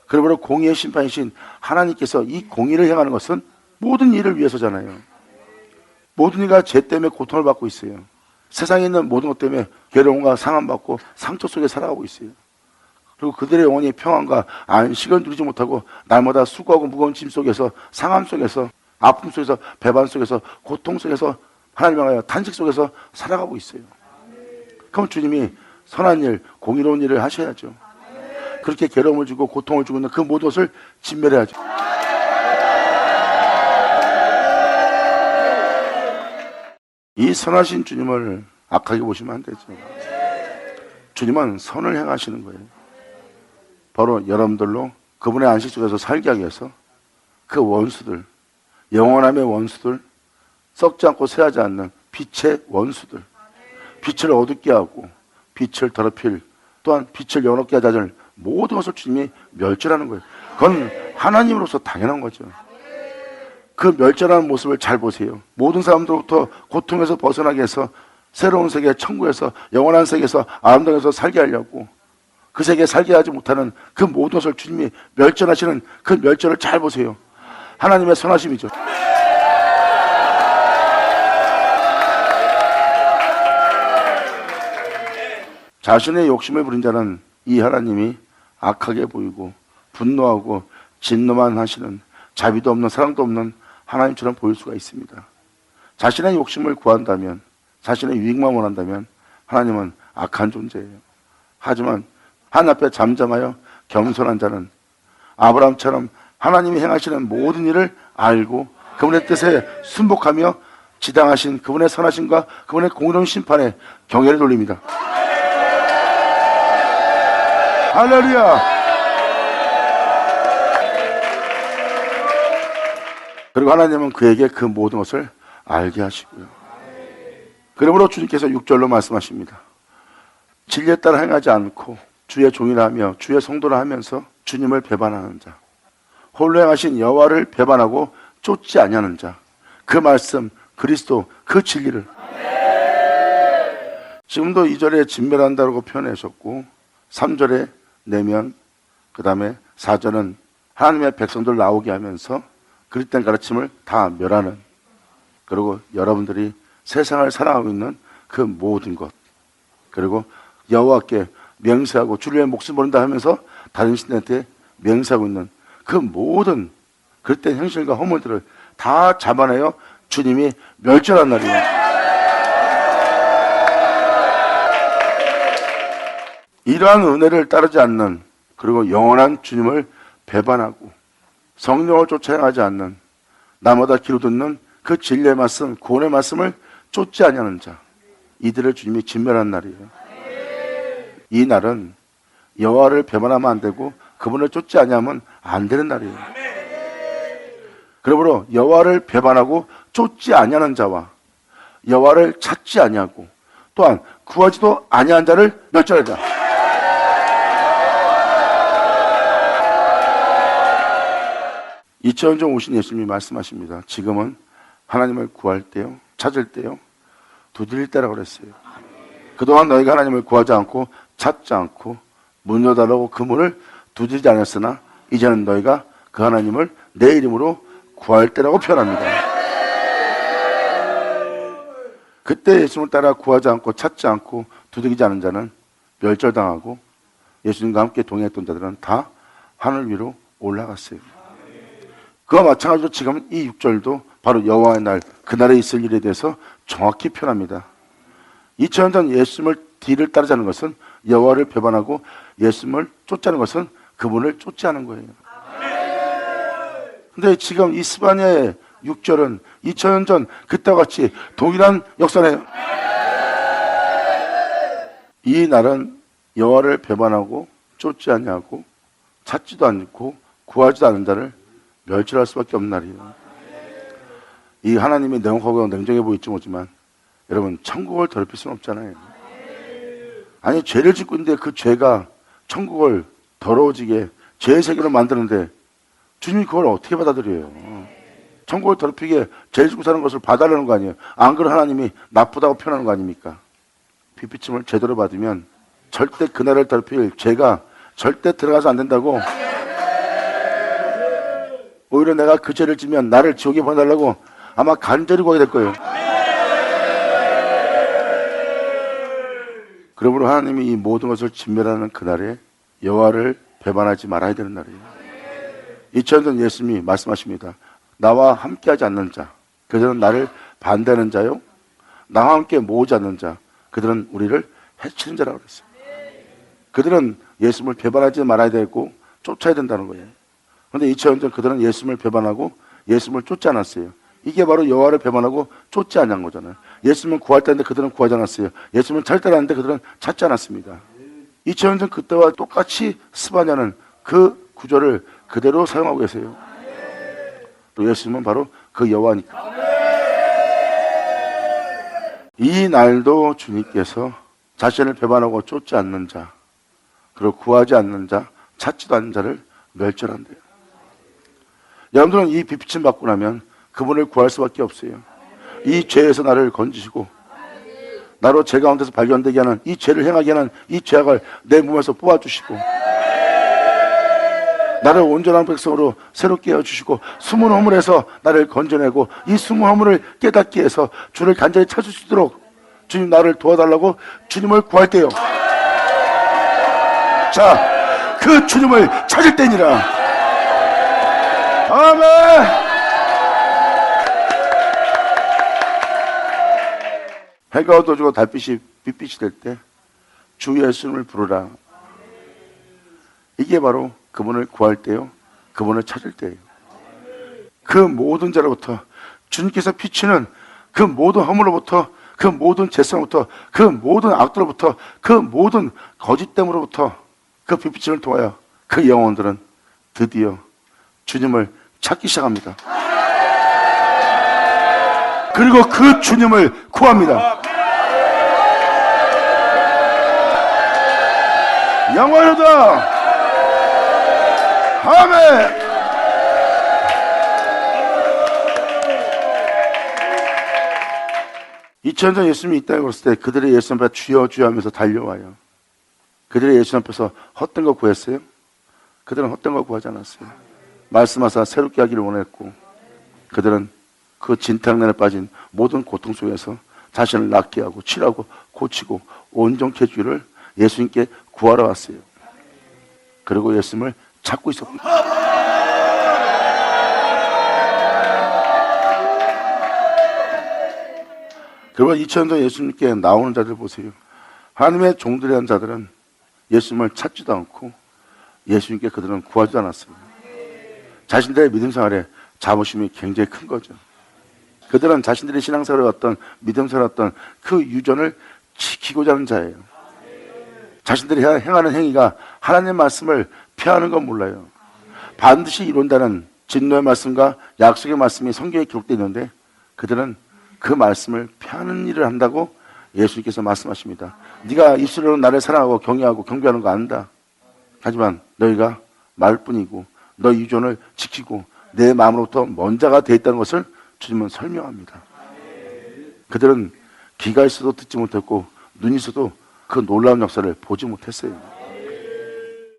그러므로 공의의 심판이신 하나님께서 이 공의를 행하는 것은 모든 일을 위해서잖아요. 모든 이가 죄 때문에 고통을 받고 있어요. 세상에 있는 모든 것 때문에 괴로움과 상함받고 상처 속에 살아가고 있어요. 그리고 그들의 영혼이 평안과 안식을 누리지 못하고 날마다 수고하고 무거운 짐 속에서, 상함 속에서, 아픔 속에서, 배반 속에서, 고통 속에서, 하나님을 향하여 탄식 속에서 살아가고 있어요. 그럼 주님이 선한 일, 공의로운 일을 하셔야죠. 그렇게 괴로움을 주고 고통을 주고 있는 그 모든 것을 진멸해야죠. 이 선하신 주님을 악하게 보시면 안 되죠. 주님은 선을 행하시는 거예요. 바로 여러분들로 그분의 안식 속에서 살게 하기 위해서 그 원수들, 영원함의 원수들, 썩지 않고 쇠하지 않는 빛의 원수들, 빛을 어둡게 하고 빛을 더럽힐, 또한 빛을 영원롭게 하자는 모든 것을 주님이 멸절하는 거예요. 그건 하나님으로서 당연한 거죠. 그 멸절하는 모습을 잘 보세요. 모든 사람들로부터 고통에서 벗어나게 해서 새로운 세계, 천국에서, 영원한 세계에서, 아름다운 데서 살게 하려고 그 세계에 살게 하지 못하는 그 모든 것을 주님이 멸절하시는 그 멸절을 잘 보세요. 하나님의 선하심이죠. 자신의 욕심을 부린 자는 이 하나님이 악하게 보이고 분노하고 진노만 하시는, 자비도 없는, 사랑도 없는 하나님처럼 보일 수가 있습니다. 자신의 욕심을 구한다면, 자신의 유익만 원한다면 하나님은 악한 존재예요. 하지만 하나님 앞에 잠잠하여 겸손한 자는 아브라함처럼 하나님이 행하시는 모든 일을 알고 그분의 뜻에 순복하며 지당하신 그분의 선하심과 그분의 공의로운 심판에 경외를 돌립니다. 할렐루야. 그리고 하나님은 그에게 그 모든 것을 알게 하시고요. 그러므로 주님께서 6절로 말씀하십니다. 진리에 따라 행하지 않고 주의 종이라 하며 주의 성도라 하면서 주님을 배반하는 자, 홀로 행하신 여호와를 배반하고 쫓지 아니하는 자, 그 말씀, 그리스도, 그 진리를 지금도 2절에 진멸한다고 표현하셨고 3절에 내면, 그 다음에 4절은 하나님의 백성들 나오게 하면서 그릇된 가르침을 다 멸하는, 그리고 여러분들이 세상을 살아가고 있는 그 모든 것, 그리고 여호와께 맹세하고 주를 위해 목숨 버린다 하면서 다른 신들한테 맹세하고 있는 그 모든 그릇된 행실과 허물들을 다 잡아내어 주님이 멸절한 날이에요. 이러한 은혜를 따르지 않는, 그리고 영원한 주님을 배반하고 성령을 쫓아 행하지 않는, 나마다 귀로 듣는 그 진리의 말씀, 구원의 말씀을 쫓지 아니하는 자, 이들을 주님이 진멸한 날이에요. 이 날은 여호와를 배반하면 안 되고 그분을 쫓지 아니하면 안 되는 날이에요. 그러므로 여호와를 배반하고 쫓지 아니하는 자와 여호와를 찾지 아니하고 또한 구하지도 아니한 자를 멸절하자. 이천 년 전 오신 예수님이 말씀하십니다. 지금은 하나님을 구할 때요, 찾을 때요, 두드릴 때라고 그랬어요. 그동안 너희가 하나님을 구하지 않고 찾지 않고 문 열어달라고 그 문을 두드리지 않았으나 이제는 너희가 그 하나님을 내 이름으로 구할 때라고 표현합니다. 그때 예수님을 따라 구하지 않고 찾지 않고 두드리지 않은 자는 멸절당하고 예수님과 함께 동행했던 자들은 다 하늘 위로 올라갔어요. 그와 마찬가지로 지금 이 6절도 바로 여호와의 날, 그날에 있을 일에 대해서 정확히 표현합니다. 2000년 전 예수님을 뒤를 따르지 않는 것은 여호와를 배반하고 예수님을 쫓자는 것은 그분을 쫓지 않은 거예요. 근데 지금 이 스바냐의 6절은 2000년 전 그때와 같이 동일한 역사네요. 이 날은 여호와를 배반하고 쫓지 아니하고 찾지도 않고 구하지도 않은 자를 멸절할 수밖에 없는 날이에요. 이 하나님이 냉혹하고 냉정해 보일지 모르지만 여러분, 천국을 더럽힐 수는 없잖아요. 아니, 죄를 짓고 있는데 그 죄가 천국을 더러워지게 죄의 세계로 만드는데 주님이 그걸 어떻게 받아들여요? 천국을 더럽히게 죄 짓고 사는 것을 봐달라는 거 아니에요? 안 그런 하나님이 나쁘다고 표현하는 거 아닙니까? 빗비침을 제대로 받으면 절대 그날을 더럽힐 죄가 절대 들어가서 안 된다고. 오히려 내가 그 죄를 지면 나를 지옥에 보내달라고 아마 간절히 구하게 될 거예요. 그러므로 하나님이 이 모든 것을 진멸하는 그날에 여호와를 배반하지 말아야 되는 날이에요. 2000년 전 예수님이 말씀하십니다. 나와 함께하지 않는 자, 그들은 나를 반대하는 자요, 나와 함께 모으지 않는 자, 그들은 우리를 해치는 자라고 그랬어요. 그들은 예수님을 배반하지 말아야 되고 쫓아야 된다는 거예요. 그런데 2000년 전 그들은 예수님을 배반하고 예수님을 쫓지 않았어요. 이게 바로 여호와를 배반하고 쫓지 않은 거잖아요. 예수님은 구할 때인데 그들은 구하지 않았어요. 예수님은 찾을 때라는데 그들은 찾지 않았습니다. 2000년 전 그때와 똑같이 스바냐는 그 구절을 그대로 사용하고 계세요. 또 예수님은 바로 그 여호와니까. 이 날도 주님께서 자신을 배반하고 쫓지 않는 자, 그리고 구하지 않는 자, 찾지도 않는 자를 멸절한대요. 여러분들은 이 빛을 받고 나면 그분을 구할 수밖에 없어요. 이 죄에서 나를 건지시고 나로 죄 가운데서 발견되게 하는 이 죄를 행하게 하는 이 죄악을 내 몸에서 뽑아주시고 나를 온전한 백성으로 새롭게 해주시고 숨은 허물에서 나를 건져내고 이 숨은 허물을 깨닫게 해서 주를 간절히 찾을 수 있도록 주님 나를 도와달라고 주님을 구할 때요. 자, 그 주님을 찾을 때니라. 아멘. 해가 어두워지고 달빛이 빛빛이 될 때 주 예수님을 부르라. 이게 바로 그분을 구할 때요, 그분을 찾을 때예요. 그 모든 죄로부터 주님께서 비치는 그 모든 허물로부터 그 모든 죄성부터 그 모든 악들로부터 그 모든 거짓됨으로부터 그 빛빛을 통하여 그 영혼들은 드디어 주님을 찾기 시작합니다. 그리고 그 주님을 구합니다. 영원하다. 아멘. 이천년 예수님이 이 땅에 오셨을 때 그들의 예수님 앞에 주여 주여 하면서 달려와요. 그들의 예수님 앞에서 헛된 거 구했어요? 그들은 헛된 거 구하지 않았어요. 말씀하사 새롭게 하기를 원했고 그들은 그 진탕난에 빠진 모든 고통 속에서 자신을 낫게 하고 치료하고 고치고 온전케 해주기를 예수님께 구하러 왔어요. 그리고 예수님을 찾고 있었습니다. 그러면 2000년 전 예수님께 나오는 자들 보세요. 하나님의 종들이라는 자들은 예수님을 찾지도 않고 예수님께 그들은 구하지도 않았습니다. 자신들의 믿음 생활에 자부심이 굉장히 큰 거죠. 그들은 자신들의 신앙생활의 어떤 믿음 생활의 어떤 그 유전을 지키고자 하는 자예요. 자신들이 행하는 행위가 하나님의 말씀을 피하는 건 몰라요. 반드시 이룬다는 진노의 말씀과 약속의 말씀이 성경에 기록되어 있는데 그들은 그 말씀을 피하는 일을 한다고 예수님께서 말씀하십니다. 네가 입술로는 나를 사랑하고 경외하고 경배하는 거 안다. 하지만 너희가 말뿐이고 너희 유전을 지키고 내 마음으로부터 먼 자가 되어 있다는 것을 주님은 설명합니다. 그들은 귀가 있어도 듣지 못했고 눈이 있어도 그 놀라운 역사를 보지 못했어요.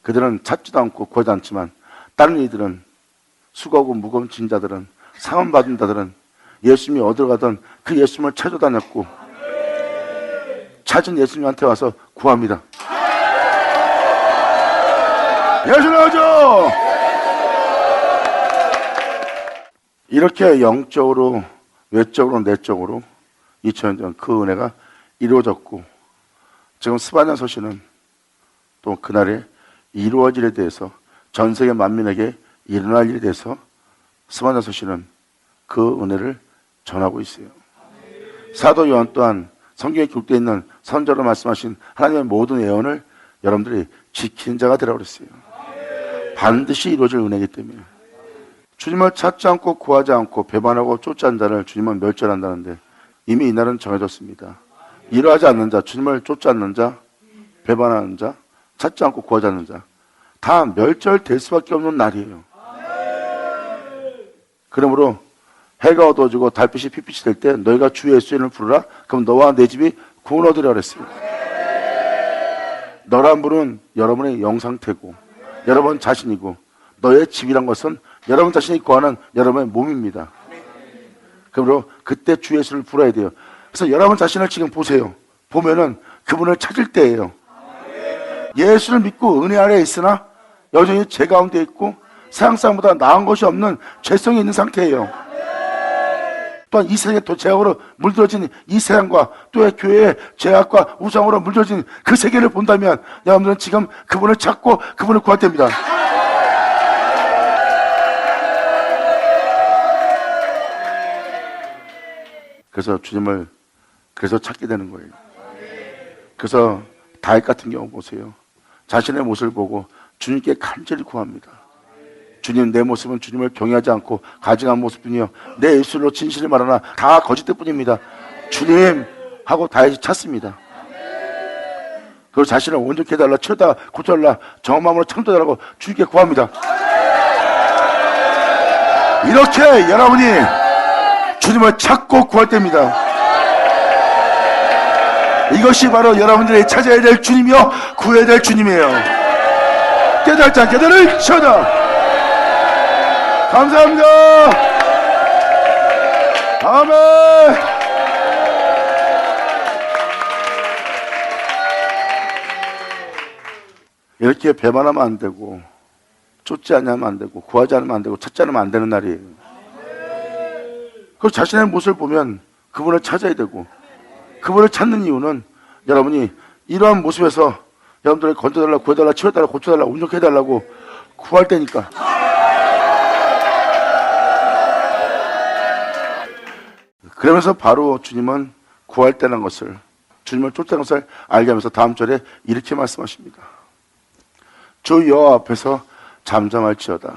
그들은 찾지도 않고 구하지 않지만 다른 이들은 수고하고 무거운 짐 자들은 상은 받은 자들은 예수님이 어디로 가든 그 예수님을 찾아다녔고 찾은 예수님한테 와서 구합니다. 예수님 오죠! 이렇게 영적으로, 외적으로, 내적으로 2000년 전 그 은혜가 이루어졌고 지금 스바냐 서신은 또 그날에 이루어질 일에 대해서 전 세계 만민에게 일어날 일에 대해서 스바냐 서신은 그 은혜를 전하고 있어요. 사도 요한 또한 성경에 기록되어 있는 선자로 말씀하신 하나님의 모든 예언을 여러분들이 지키는 자가 되라고 그랬어요. 반드시 이루어질 은혜이기 때문에 주님을 찾지 않고 구하지 않고 배반하고 쫓지 않는 자를 주님은 멸절한다는데 이미 이날은 정해졌습니다. 이러하지 않는 자, 주님을 쫓지 않는 자, 배반하는 자, 찾지 않고 구하지 않는 자 다 멸절될 수밖에 없는 날이에요. 그러므로 해가 어두워지고 달빛이 핏빛이 될 때 너희가 주 예수의 이름을 부르라. 그럼 너와 내 집이 구원 얻으리라 그랬어요. 너란 분은 여러분의 영상태고 여러분 자신이고 너의 집이란 것은 여러분 자신이 구하는 여러분의 몸입니다. 그러므로 그때 주 예수를 부르야 돼요. 그래서 여러분 자신을 지금 보세요. 보면은 그분을 찾을 때예요. 예수를 믿고 은혜 아래에 있으나 여전히 죄 가운데 있고 세상 사람보다 나은 것이 없는 죄성이 있는 상태예요. 또한 이 세상에 또 죄악으로 물들어진 이 세상과 또 교회의 죄악과 우상으로 물들어진 그 세계를 본다면 여러분들은 지금 그분을 찾고 그분을 구할 때입니다. 그래서 주님을 그래서 찾게 되는 거예요. 그래서 다윗 같은 경우 보세요. 자신의 모습을 보고 주님께 간절히 구합니다. 주님, 내 모습은 주님을 경외하지 않고 가증한 모습뿐이요 내 입술로 진실을 말하나 다 거짓될 뿐입니다. 주님 하고 다윗이 찾습니다. 그리고 자신을 온전히 해달라, 치료달라, 고쳐달라, 정한 마음으로 창조달라고 주님께 구합니다. 이렇게 여러분이 주님을 찾고 구할 때입니다. 이것이 바로 여러분들이 찾아야 될 주님이요 구해야 될 주님이에요. 깨달지 않게 되는 천하. 감사합니다. 아멘. 이렇게 배반하면 안 되고 쫓지 않으면 안 되고 구하지 않으면 안 되고 찾지 않으면 안 되는 날이에요. 그 자신의 모습을 보면 그분을 찾아야 되고 그분을 찾는 이유는 여러분이 이러한 모습에서 여러분들을 건져달라, 구해달라, 치워달라, 고쳐달라, 온전히 해달라고 구할 때니까. 그러면서 바로 주님은 구할 때라는 것을, 주님을 쫓는 것을 알게 하면서 다음 절에 이렇게 말씀하십니다. 주 여호와 앞에서 잠잠할지어다.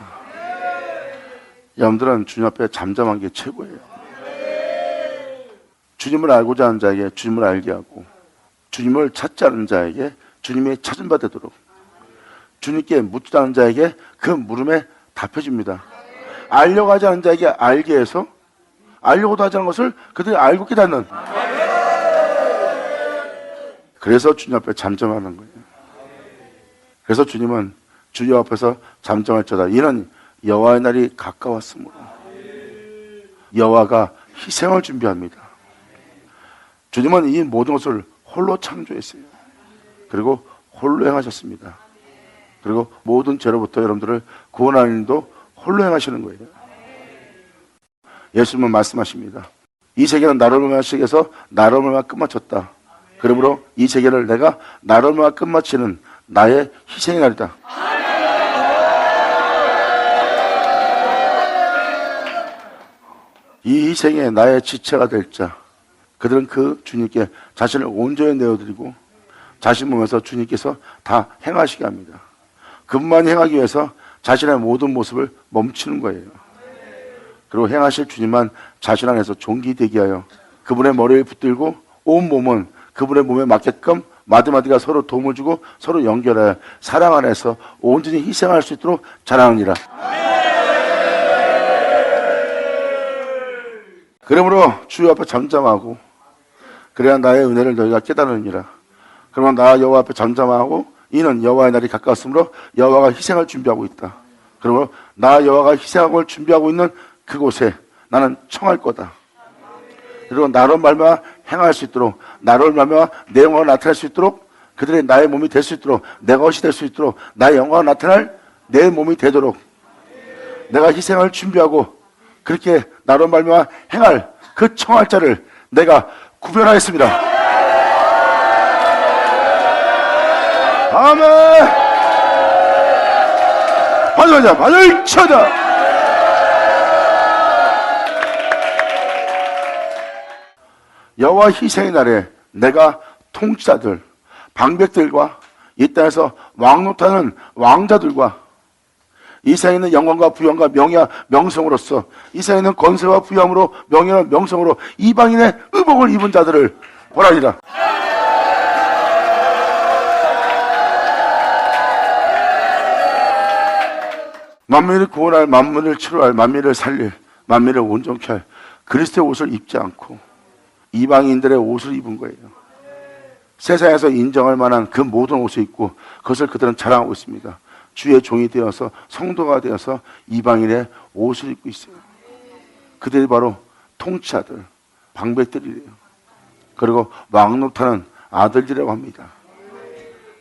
여러분들은 주님 앞에 잠잠한 게 최고예요. 주님을 알고자 하는 자에게 주님을 알게 하고 주님을 찾지 않는 자에게 주님이 찾은 바 되도록 주님께 묻지 않는 자에게 그 물음에 답해줍니다. 알려고 하지 않는 자에게 알게 해서 알려고도 하지 않은 것을 그들이 알고 깨닫는. 그래서 주님 앞에 잠잠하는 거예요. 그래서 주님은 주 여호와 앞에서 잠잠할지어다. 이는 여호와의 날이 가까웠으므로 여호와가 희생을 준비합니다. 주님은 이 모든 것을 홀로 창조했어요. 그리고 홀로 행하셨습니다. 그리고 모든 죄로부터 여러분들을 구원하는 일도 홀로 행하시는 거예요. 예수님은 말씀하십니다. 이 세계는 나를 말미암아 시작해서 나를 말미암아 끝마쳤다. 그러므로 이 세계를 내가 나를 말미암아 끝마치는 나의 희생의 날이다. 이 희생에 나의 지체가 될 자, 그들은 그 주님께 자신을 온전히 내어드리고 자신 몸에서 주님께서 다 행하시게 합니다. 그분만이 행하기 위해서 자신의 모든 모습을 멈추는 거예요. 그리고 행하실 주님만 자신 안에서 존귀되게 하여 그분의 머리를 붙들고 온 몸은 그분의 몸에 맞게끔 마디마디가 서로 도움을 주고 서로 연결하여 사랑 안에서 온전히 희생할 수 있도록 자랑하니라. 그러므로 주여 앞에 잠잠하고 그래야 나의 은혜를 너희가 깨달으니라. 그러면 나 여호와 앞에 잠잠하고 이는 여호와의 날이 가까웠으므로 여호와가 희생을 준비하고 있다. 그러므로 나 여호와가 희생을 준비하고 있는 그곳에 나는 청할 거다. 그리고 나로 말미암아 행할 수 있도록, 나로 말미암아 내 영광을 나타낼 수 있도록, 그들의 나의 몸이 될 수 있도록, 내 것이 될 수 있도록, 나의 영광을 나타낼 내 몸이 되도록 내가 희생을 준비하고 그렇게 나로 말미암아 행할 그 청할 자를 내가 구별하였습니다. 아멘. 받아자, 받을 쳐다. 여호와 희생의 날에 내가 통치자들, 방백들과 이 땅에서 왕노타는 왕자들과 이 세상에 있는 영광과 부영과 명예와 명성으로서 이 세상에 있는 권세와 부영으로 명예와 명성으로 이방인의 의복을 입은 자들을 보라니라. 만민을 구원할, 만민을 치료할, 만민을 살릴, 만민을 온전케 할 그리스도의 옷을 입지 않고 이방인들의 옷을 입은 거예요. 세상에서 인정할 만한 그 모든 옷을 입고 그것을 그들은 자랑하고 있습니다. 주의 종이 되어서 성도가 되어서 이방인의 옷을 입고 있어요. 그들이 바로 통치자들, 방백들이래요. 그리고 왕노타는 아들들이라고 합니다.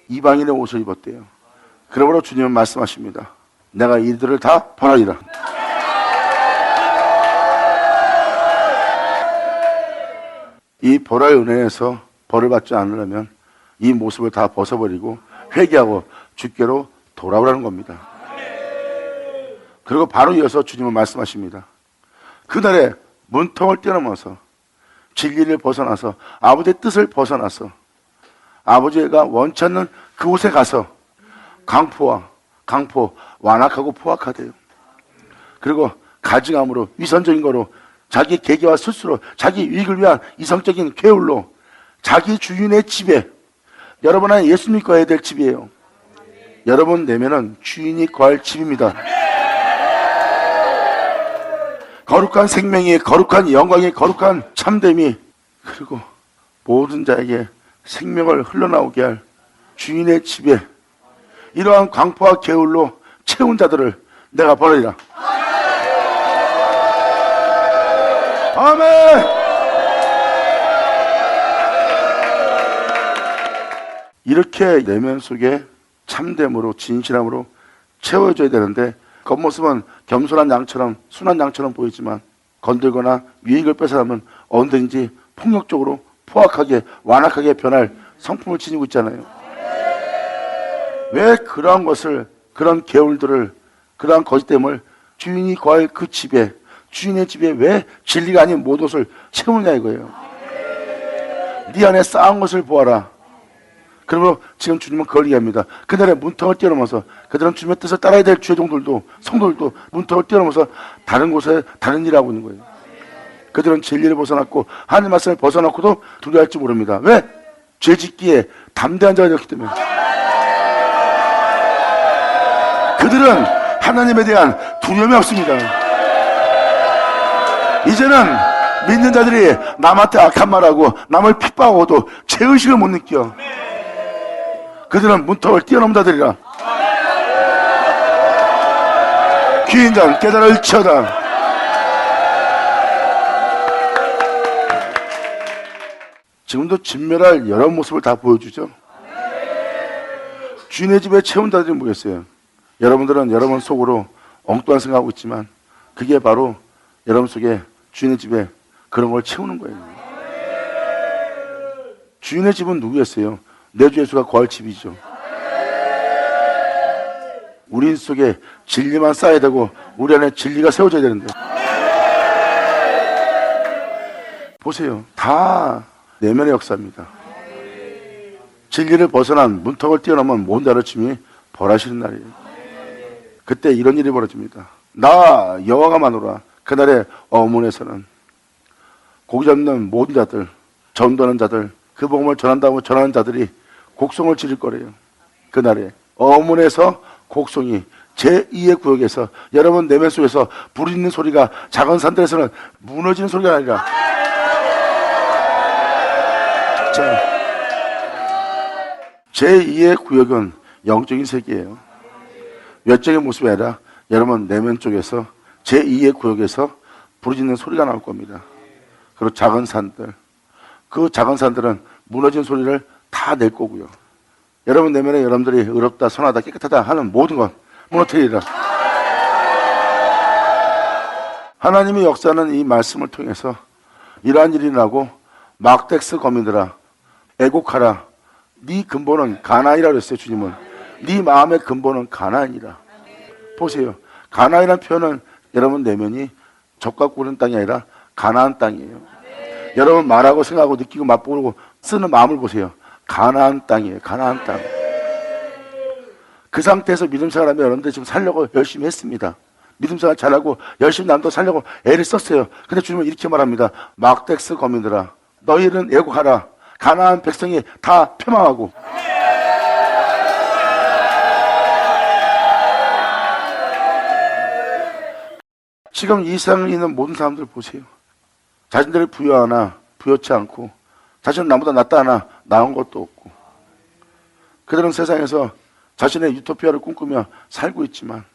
이방인의 옷을 입었대요. 그러므로 주님은 말씀하십니다. 내가 이들을 다 벌하리라. 이 벌할 은혜에서 벌을 받지 않으려면 이 모습을 다 벗어버리고 회개하고 주께로 돌아오라는 겁니다. 그리고 바로 이어서 주님은 말씀하십니다. 그날에 문턱을 뛰어넘어서 진리를 벗어나서 아버지의 뜻을 벗어나서 아버지가 원치 않는 그곳에 가서 강포 완악하고 포악하대요. 그리고 가증함으로 위선적인 거로 자기 계계와 스스로 자기 유익을 위한 이성적인 쾌율로 자기 주인의 집에, 여러분 안에 예수님이 거해야 될 집이에요. 여러분 내면은 주인이 거할 집입니다. 거룩한 생명이, 거룩한 영광이, 거룩한 참됨이, 그리고 모든 자에게 생명을 흘러나오게 할 주인의 집에 이러한 광포와 게을로 채운 자들을 내가 벌하리라. 아멘. 이렇게 내면 속에 참됨으로 진실함으로 채워져야 되는데 겉모습은 겸손한 양처럼 순한 양처럼 보이지만 건들거나 유익을 뺏어가면 언제든지 폭력적으로 포악하게 완악하게 변할 성품을 지니고 있잖아요. 왜 그러한 것을, 그런 계울들을, 그러한 거짓됨을 주인이 거할 그 집에, 주인의 집에 왜 진리가 아닌 모든 것을 채우느냐 이거예요. 네 안에 쌓은 것을 보아라. 그러므로 지금 주님은 그걸 얘기합니다. 그날에 문턱을 뛰어넘어서 그들은 주님의 뜻을 따라야 될 죄종들도 성도들도 문턱을 뛰어넘어서 다른 곳에 다른 일을 하고 있는 거예요. 그들은 진리를 벗어났고 하나님 말씀을 벗어났고도 두려워할지 모릅니다. 왜? 죄짓기에 담대한 자가 되었기 때문에. 그들은 하나님에 대한 두려움이 없습니다. 이제는 믿는 자들이 남한테 악한 말하고 남을 핍박하고도 죄의식을 못 느껴. 그들은 문턱을 뛰어넘은 자들이라. 귀인 자 깨달을지어다. 지금도 진멸할 여러 모습을 다 보여주죠. 주인의 집에 채운 자들이 뭐겠어요? 여러분들은 여러분 속으로 엉뚱한 생각하고 있지만 그게 바로 여러분 속에 주인의 집에 그런 걸 채우는 거예요. 주인의 집은 누구였어요? 내 주 예수가 거할 집이죠. 우리 속에 진리만 쌓여야 되고 우리 안에 진리가 세워져야 되는데, 보세요. 다 내면의 역사입니다. 진리를 벗어난 문턱을 뛰어넘은 모든 가르침이 벌하시는 날이에요. 그때 이런 일이 벌어집니다. 나 여호와가 마노라. 그날의 어문에서는 고기 잡는 모든 자들, 전도하는 자들, 그 복음을 전한다고 전하는 자들이 곡성을 지를 거래요. 그날에 어문에서 곡성이 제2의 구역에서 여러분 내면 속에서 부르짖는 소리가 작은 산들에서는 무너지는 소리가 아니라, 자, 제2의 구역은 영적인 세계예요. 외적인 모습이 아니라 여러분 내면 쪽에서 제2의 구역에서 부르짖는 소리가 나올 겁니다. 그리고 작은 산들, 그 작은 산들은 무너진 소리를 다 낼 거고요. 여러분 내면에 여러분들이 의롭다, 선하다, 깨끗하다 하는 모든 것 무너뜨리리라. 하나님의 역사는 이 말씀을 통해서 이러한 일이 나고, 막덱스 거민들아 애곡하라. 네 근본은 가나안이라 그랬어요. 주님은 네 마음의 근본은 가나안이라. 보세요. 가나안이라는 표현은 여러분 내면이 적과 꾸는 땅이 아니라 가나안 땅이에요. 여러분 말하고 생각하고 느끼고 맛보고 쓰는 마음을 보세요. 가나안 땅이에요. 가나안 땅. 그 상태에서 믿음 생활하면 여러분들 지금 살려고 열심히 했습니다. 믿음 생활 잘하고 열심히 남도 살려고 애를 썼어요. 근데 주님은 이렇게 말합니다. 막덱스 거민들아 너희는 애곡하라. 가나안 백성이 다 폐망하고, 지금 이 세상에 있는 모든 사람들 보세요. 자신들이 부유하나 부유치 않고, 자신은 나보다 낫다 하나 나은 것도 없고, 그들은 세상에서 자신의 유토피아를 꿈꾸며 살고 있지만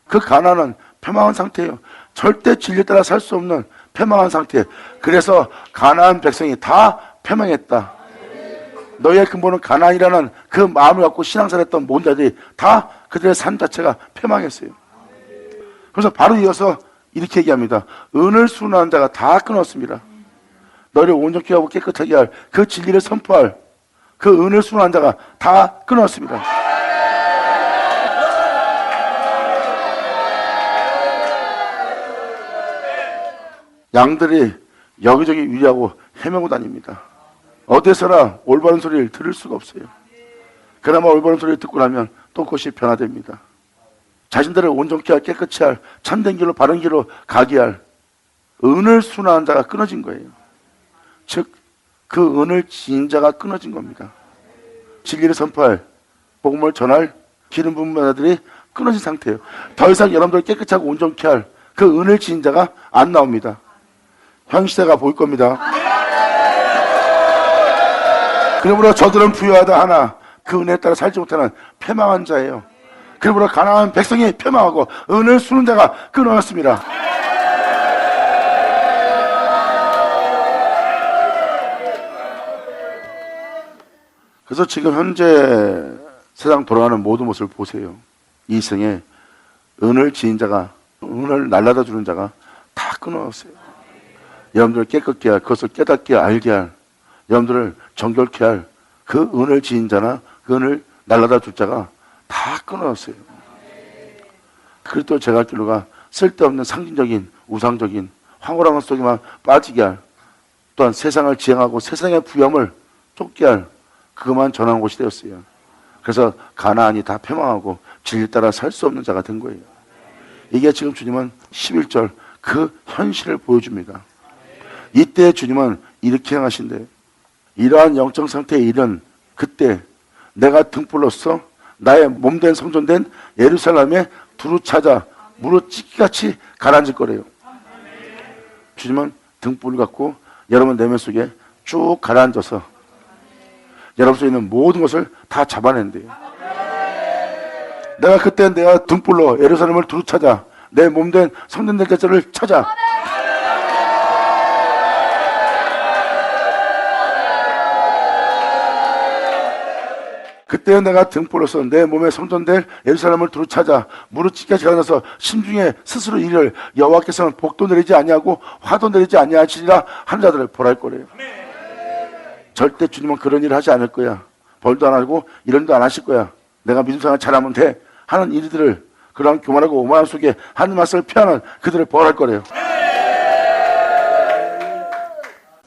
그 가난은 패망한 상태예요. 절대 진리에 따라 살 수 없는 패망한 상태. 그래서 가나안 백성이 다 패망했다. 너희의 근본은 가나안이라는 그 마음을 갖고 신앙생활했던 모든 자들이 다 그들의 삶 자체가 패망했어요. 그래서 바로 이어서 이렇게 얘기합니다. 은을 순환한 자가 다 끊었습니다. 너희를 온전케 하고 깨끗하게 할 그 진리를 선포할 그 은을 순환한 자가 다 끊었습니다. 양들이 여기저기 유리하고 헤매고 다닙니다. 어디서나 올바른 소리를 들을 수가 없어요. 그나마 올바른 소리를 듣고 나면 또 그것이 변화됩니다. 자신들을 온전케 할, 깨끗이 할, 참된 길로 바른 길로 가게 할 은을 순환한 자가 끊어진 거예요. 즉 그 은을 지닌 자가 끊어진 겁니다. 진리를 선포할, 복음을 전할 기름 부은 자들이 끊어진 상태예요. 더 이상 여러분들을 깨끗하고 온전케 할 그 은을 지닌 자가 안 나옵니다. 현 시대가 보일 겁니다. 그러므로 저들은 부유하다 하나 그 은혜에 따라 살지 못하는 패망한 자예요. 그러므로 가나안 백성이 패망하고 은을 수는 자가 끊어졌습니다. 그래서 지금 현재 세상 돌아가는 모든 모습을 보세요. 이 생에 은을 지닌 자가, 은을 날라다 주는 자가 다 끊어졌어요. 여러분들을 깨끗게 할, 그것을 깨닫게 알게 할, 여러분들을 정결케 할 그 은을 지닌 자나 그 은을 날라다 줄 자가 다 끊어졌어요. 그리고 제가 할 길로가 쓸데없는 상징적인, 우상적인 황홀한 것 속에만 빠지게 할, 또한 세상을 지향하고 세상의 부염을 쫓게 할 그것만 전하는 곳이 되었어요. 그래서 가나안이 다 패망하고 진리 따라 살 수 없는 자가 된 거예요. 이게 지금 주님은 11절 그 현실을 보여줍니다. 이때 주님은 이렇게 행하신대요. 이러한 영적 상태에 이른 그때 내가 등불로서 나의 몸된 성전된 예루살렘에 두루 찾아 무릇 찢기같이 가라앉을 거래요. 주님은 등불을 갖고 여러분 내면 속에 쭉 가라앉아서 여러분 속에 있는 모든 것을 다 잡아낸대요. 내가 그때 내가 등불로 예루살렘을 두루 찾아 내 몸된 성전된 자를 찾아 그때 내가 등불로서 내 몸에 성전될 예루살렘을 두루 찾아 무릎 찢기까지 가서 심중에 스스로 이를 여호와께서는 복도 내리지 아니하고 화도 내리지 아니하시리라 하는 자들을 벌할 거래요. 절대 주님은 그런 일을 하지 않을 거야. 벌도 안 하고 이런 일도 안 하실 거야. 내가 믿음 생활 잘하면 돼 하는 일들을, 그러한 교만하고 오만함 속에 하나님 말씀을 피하는 그들을 벌할 거래요.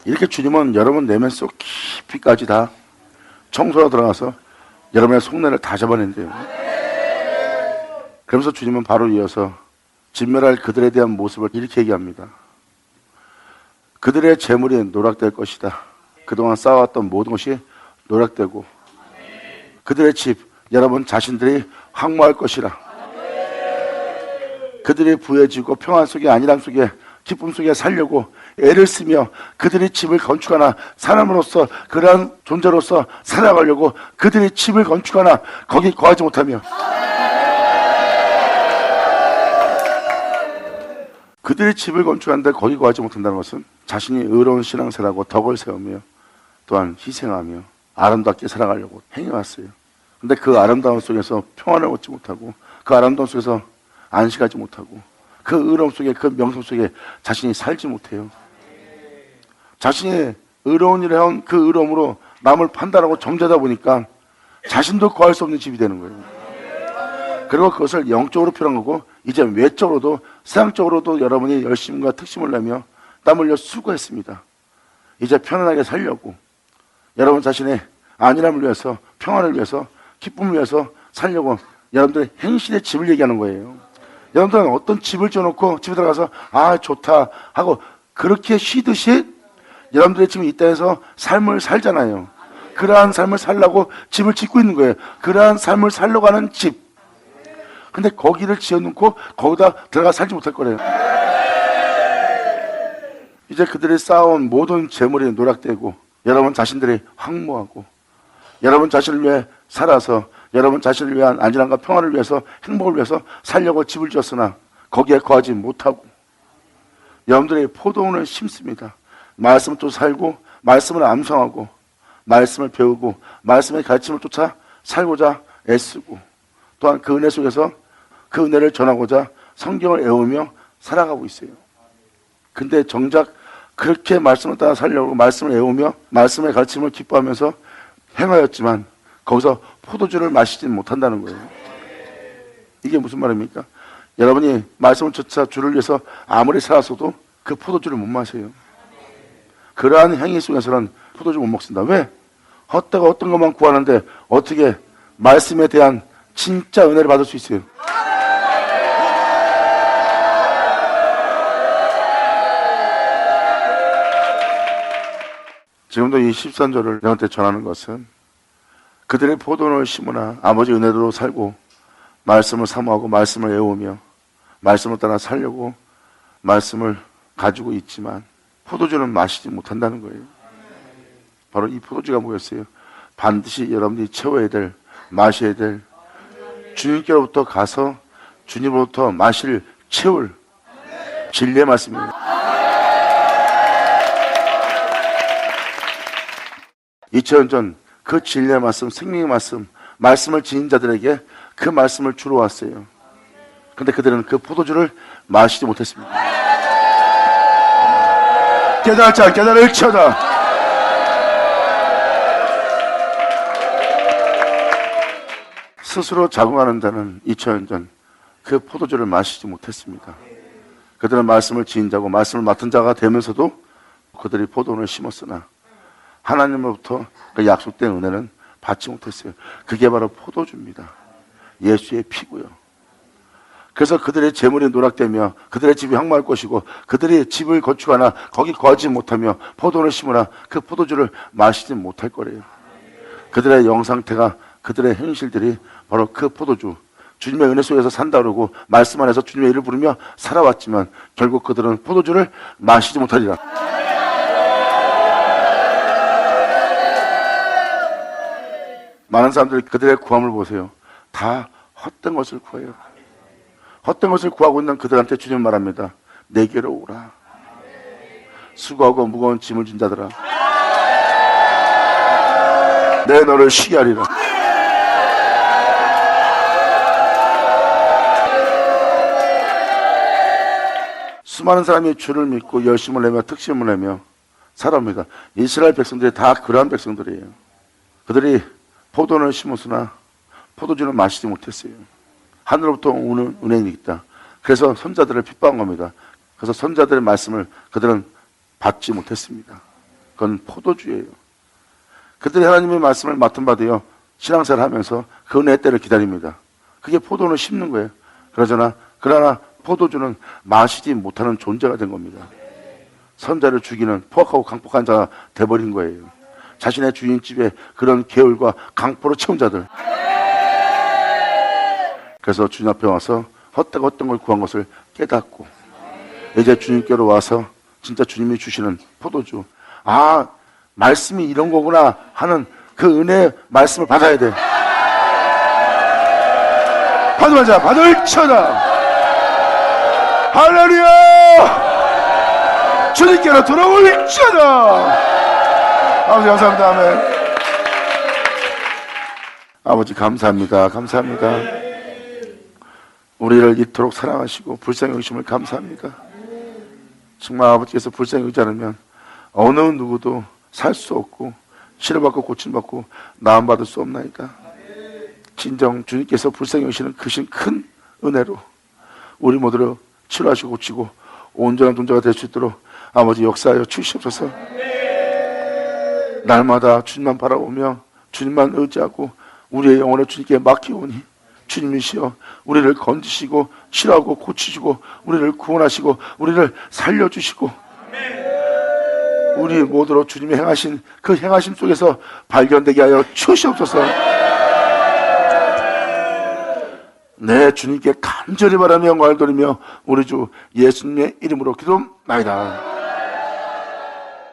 이렇게 주님은 여러분 내면 속 깊이까지 다 청소로 들어가서 여러분의 속내를 다 잡아낸대요. 그러면서 주님은 바로 이어서 진멸할 그들에 대한 모습을 이렇게 얘기합니다. 그들의 재물이 노락될 것이다. 그동안 쌓아왔던 모든 것이 노락되고 그들의 집, 여러분 자신들이 황무할 것이라. 그들이 부해지고 평안 속에 안일함 속에 기쁨 속에 살려고 애를 쓰며 그들이 집을 건축하나 사람으로서 그러한 존재로서 살아가려고 그들이 집을 건축하나 거기 거하지 못하며 그들이 집을 건축하는데 거기 거하지 못한다는 것은 자신이 의로운 신앙생활하고 덕을 세우며 또한 희생하며 아름답게 살아가려고 행해왔어요. 근데 그 아름다움 속에서 평안을 얻지 못하고 그 아름다움 속에서 안식하지 못하고 그 의로움 속에 그 명성 속에 자신이 살지 못해요. 자신이 의로운 일을 해온 그 의로움으로 남을 판단하고 정죄하다 보니까 자신도 거할 수 없는 집이 되는 거예요. 그리고 그것을 영적으로 표현하고 이제 외적으로도 세상적으로도 여러분이 열심과 특심을 내며 땀 흘려 수고했습니다. 이제 편안하게 살려고 여러분 자신의 안일함을 위해서 평안을 위해서 기쁨을 위해서 살려고 여러분들의 행실의 집을 얘기하는 거예요. 여러분들은 어떤 집을 지어놓고 집에 들어가서 아 좋다 하고 그렇게 쉬듯이 여러분들의 지금 이 땅에서 삶을 살잖아요. 그러한 삶을 살려고 집을 짓고 있는 거예요. 그러한 삶을 살려고 하는 집. 근데 거기를 지어놓고 거기다 들어가 살지 못할 거래요. 이제 그들이 쌓아온 모든 재물이 노락되고 여러분 자신들이 황무하고 여러분 자신을 위해 살아서 여러분 자신을 위한 안전함과 평화를 위해서 행복을 위해서 살려고 집을 지었으나 거기에 거하지 못하고 여러분들이 포도원을 심습니다. 말씀을 또 살고 말씀을 암송하고 말씀을 배우고 말씀의 가르침을 쫓아 살고자 애쓰고 또한 그 은혜 속에서 그 은혜를 전하고자 성경을 외우며 살아가고 있어요. 근데 정작 그렇게 말씀을 따라 살려고 말씀을 외우며 말씀의 가르침을 기뻐하면서 행하였지만 거기서 포도주를 마시지 못한다는 거예요. 이게 무슨 말입니까? 여러분이 말씀을 쫓아 주를 위해서 아무리 살았어도 그 포도주를 못 마셔요. 그러한 행위 속에서는 포도주 못 먹습니다. 왜? 헛되가 어떤 것만 구하는데 어떻게 말씀에 대한 진짜 은혜를 받을 수 있어요? 지금도 이 13절을 너한테 전하는 것은 그들의 포도원을 심으나 아버지 은혜로 살고 말씀을 사모하고 말씀을 외우며 말씀을 따라 살려고 말씀을 가지고 있지만 포도주는 마시지 못한다는 거예요. 바로 이 포도주가 뭐였어요? 반드시 여러분들이 채워야 될, 마셔야 될 주님께로부터 가서 주님으로부터 마실, 채울 진리의 말씀입니다. 2000년 전 그 진리의 말씀, 생명의 말씀, 말씀을 지닌 자들에게 그 말씀을 주러 왔어요. 근데 그들은 그 포도주를 마시지 못했습니다. 깨달자, 깨달을 치어다. 스스로 자궁하는 자는 2000년 전 그 포도주를 마시지 못했습니다. 그들은 말씀을 지닌 자고 말씀을 맡은 자가 되면서도 그들이 포도원을 심었으나 하나님으로부터 그 약속된 은혜는 받지 못했어요. 그게 바로 포도주입니다. 예수의 피고요. 그래서 그들의 재물이 노락되며 그들의 집이 황무할 것이고 그들이 집을 건축하나 거기 거하지 못하며 포도원을 심으나 그 포도주를 마시지 못할 거래요. 그들의 영상태가 그들의 행실들이 바로 그 포도주, 주님의 은혜 속에서 산다 그러고 말씀 안에서 주님의 이름을 부르며 살아왔지만 결국 그들은 포도주를 마시지 못하리라. 많은 사람들이 그들의 구함을 보세요. 다 헛된 것을 구해요. 헛된 것을 구하고 있는 그들한테 주님 말합니다. 내게로 오라. 수고하고 무거운 짐을 진 자들아, 내 너를 쉬게 하리라. 수많은 사람이 주를 믿고 열심을 내며 특심을 내며 살아옵니다. 이스라엘 백성들이 다 그러한 백성들이에요. 그들이 포도원을 심었으나 포도주를 마시지 못했어요. 하늘로부터 오는 은혜는 있다. 그래서 선자들을 핍박한 겁니다. 그래서 선자들의 말씀을 그들은 받지 못했습니다. 그건 포도주예요. 그들이 하나님의 말씀을 맡은 바 되어 신앙생활을 하면서 그 은혜의 때를 기다립니다. 그게 포도는 심는 거예요. 그러나 포도주는 마시지 못하는 존재가 된 겁니다. 선자를 죽이는 포악하고 강폭한 자가 돼버린 거예요. 자신의 주인집에 그런 계율과 강포로 채운 자들. 그래서 주님 앞에 와서 헛되고 헛된 걸 구한 것을 깨닫고 이제 주님께로 와서 진짜 주님이 주시는 포도주, 아, 말씀이 이런 거구나 하는 그 은혜의 말씀을 받아야 돼. 받으면 자, 받을쳐다. 할렐루야! 주님께로 돌아올지어다. 아버지 감사합니다. 아멘. 아버지 감사합니다. 감사합니다. 우리를 이토록 사랑하시고 불쌍히 여기심을 감사합니다. 정말 아버지께서 불쌍히 여기지 않으면 어느 누구도 살 수 없고 치료받고 고침받고 나음받을 수 없나이다. 진정 주님께서 불쌍히 여기시는 큰 은혜로 우리 모두를 치료하시고 고치고 온전한 존재가 될 수 있도록 아버지 역사하여 주시옵소서. 날마다 주님만 바라보며 주님만 의지하고 우리의 영혼을 주님께 맡기오니 주님이시여 우리를 건지시고 치료하고 고치시고 우리를 구원하시고 우리를 살려주시고 우리 모두로 주님이 행하신 그 행하심 속에서 발견되게 하여 주시옵소서. 네, 주님께 간절히 바라며 영광을 돌리며 우리 주 예수님의 이름으로 기도합니다.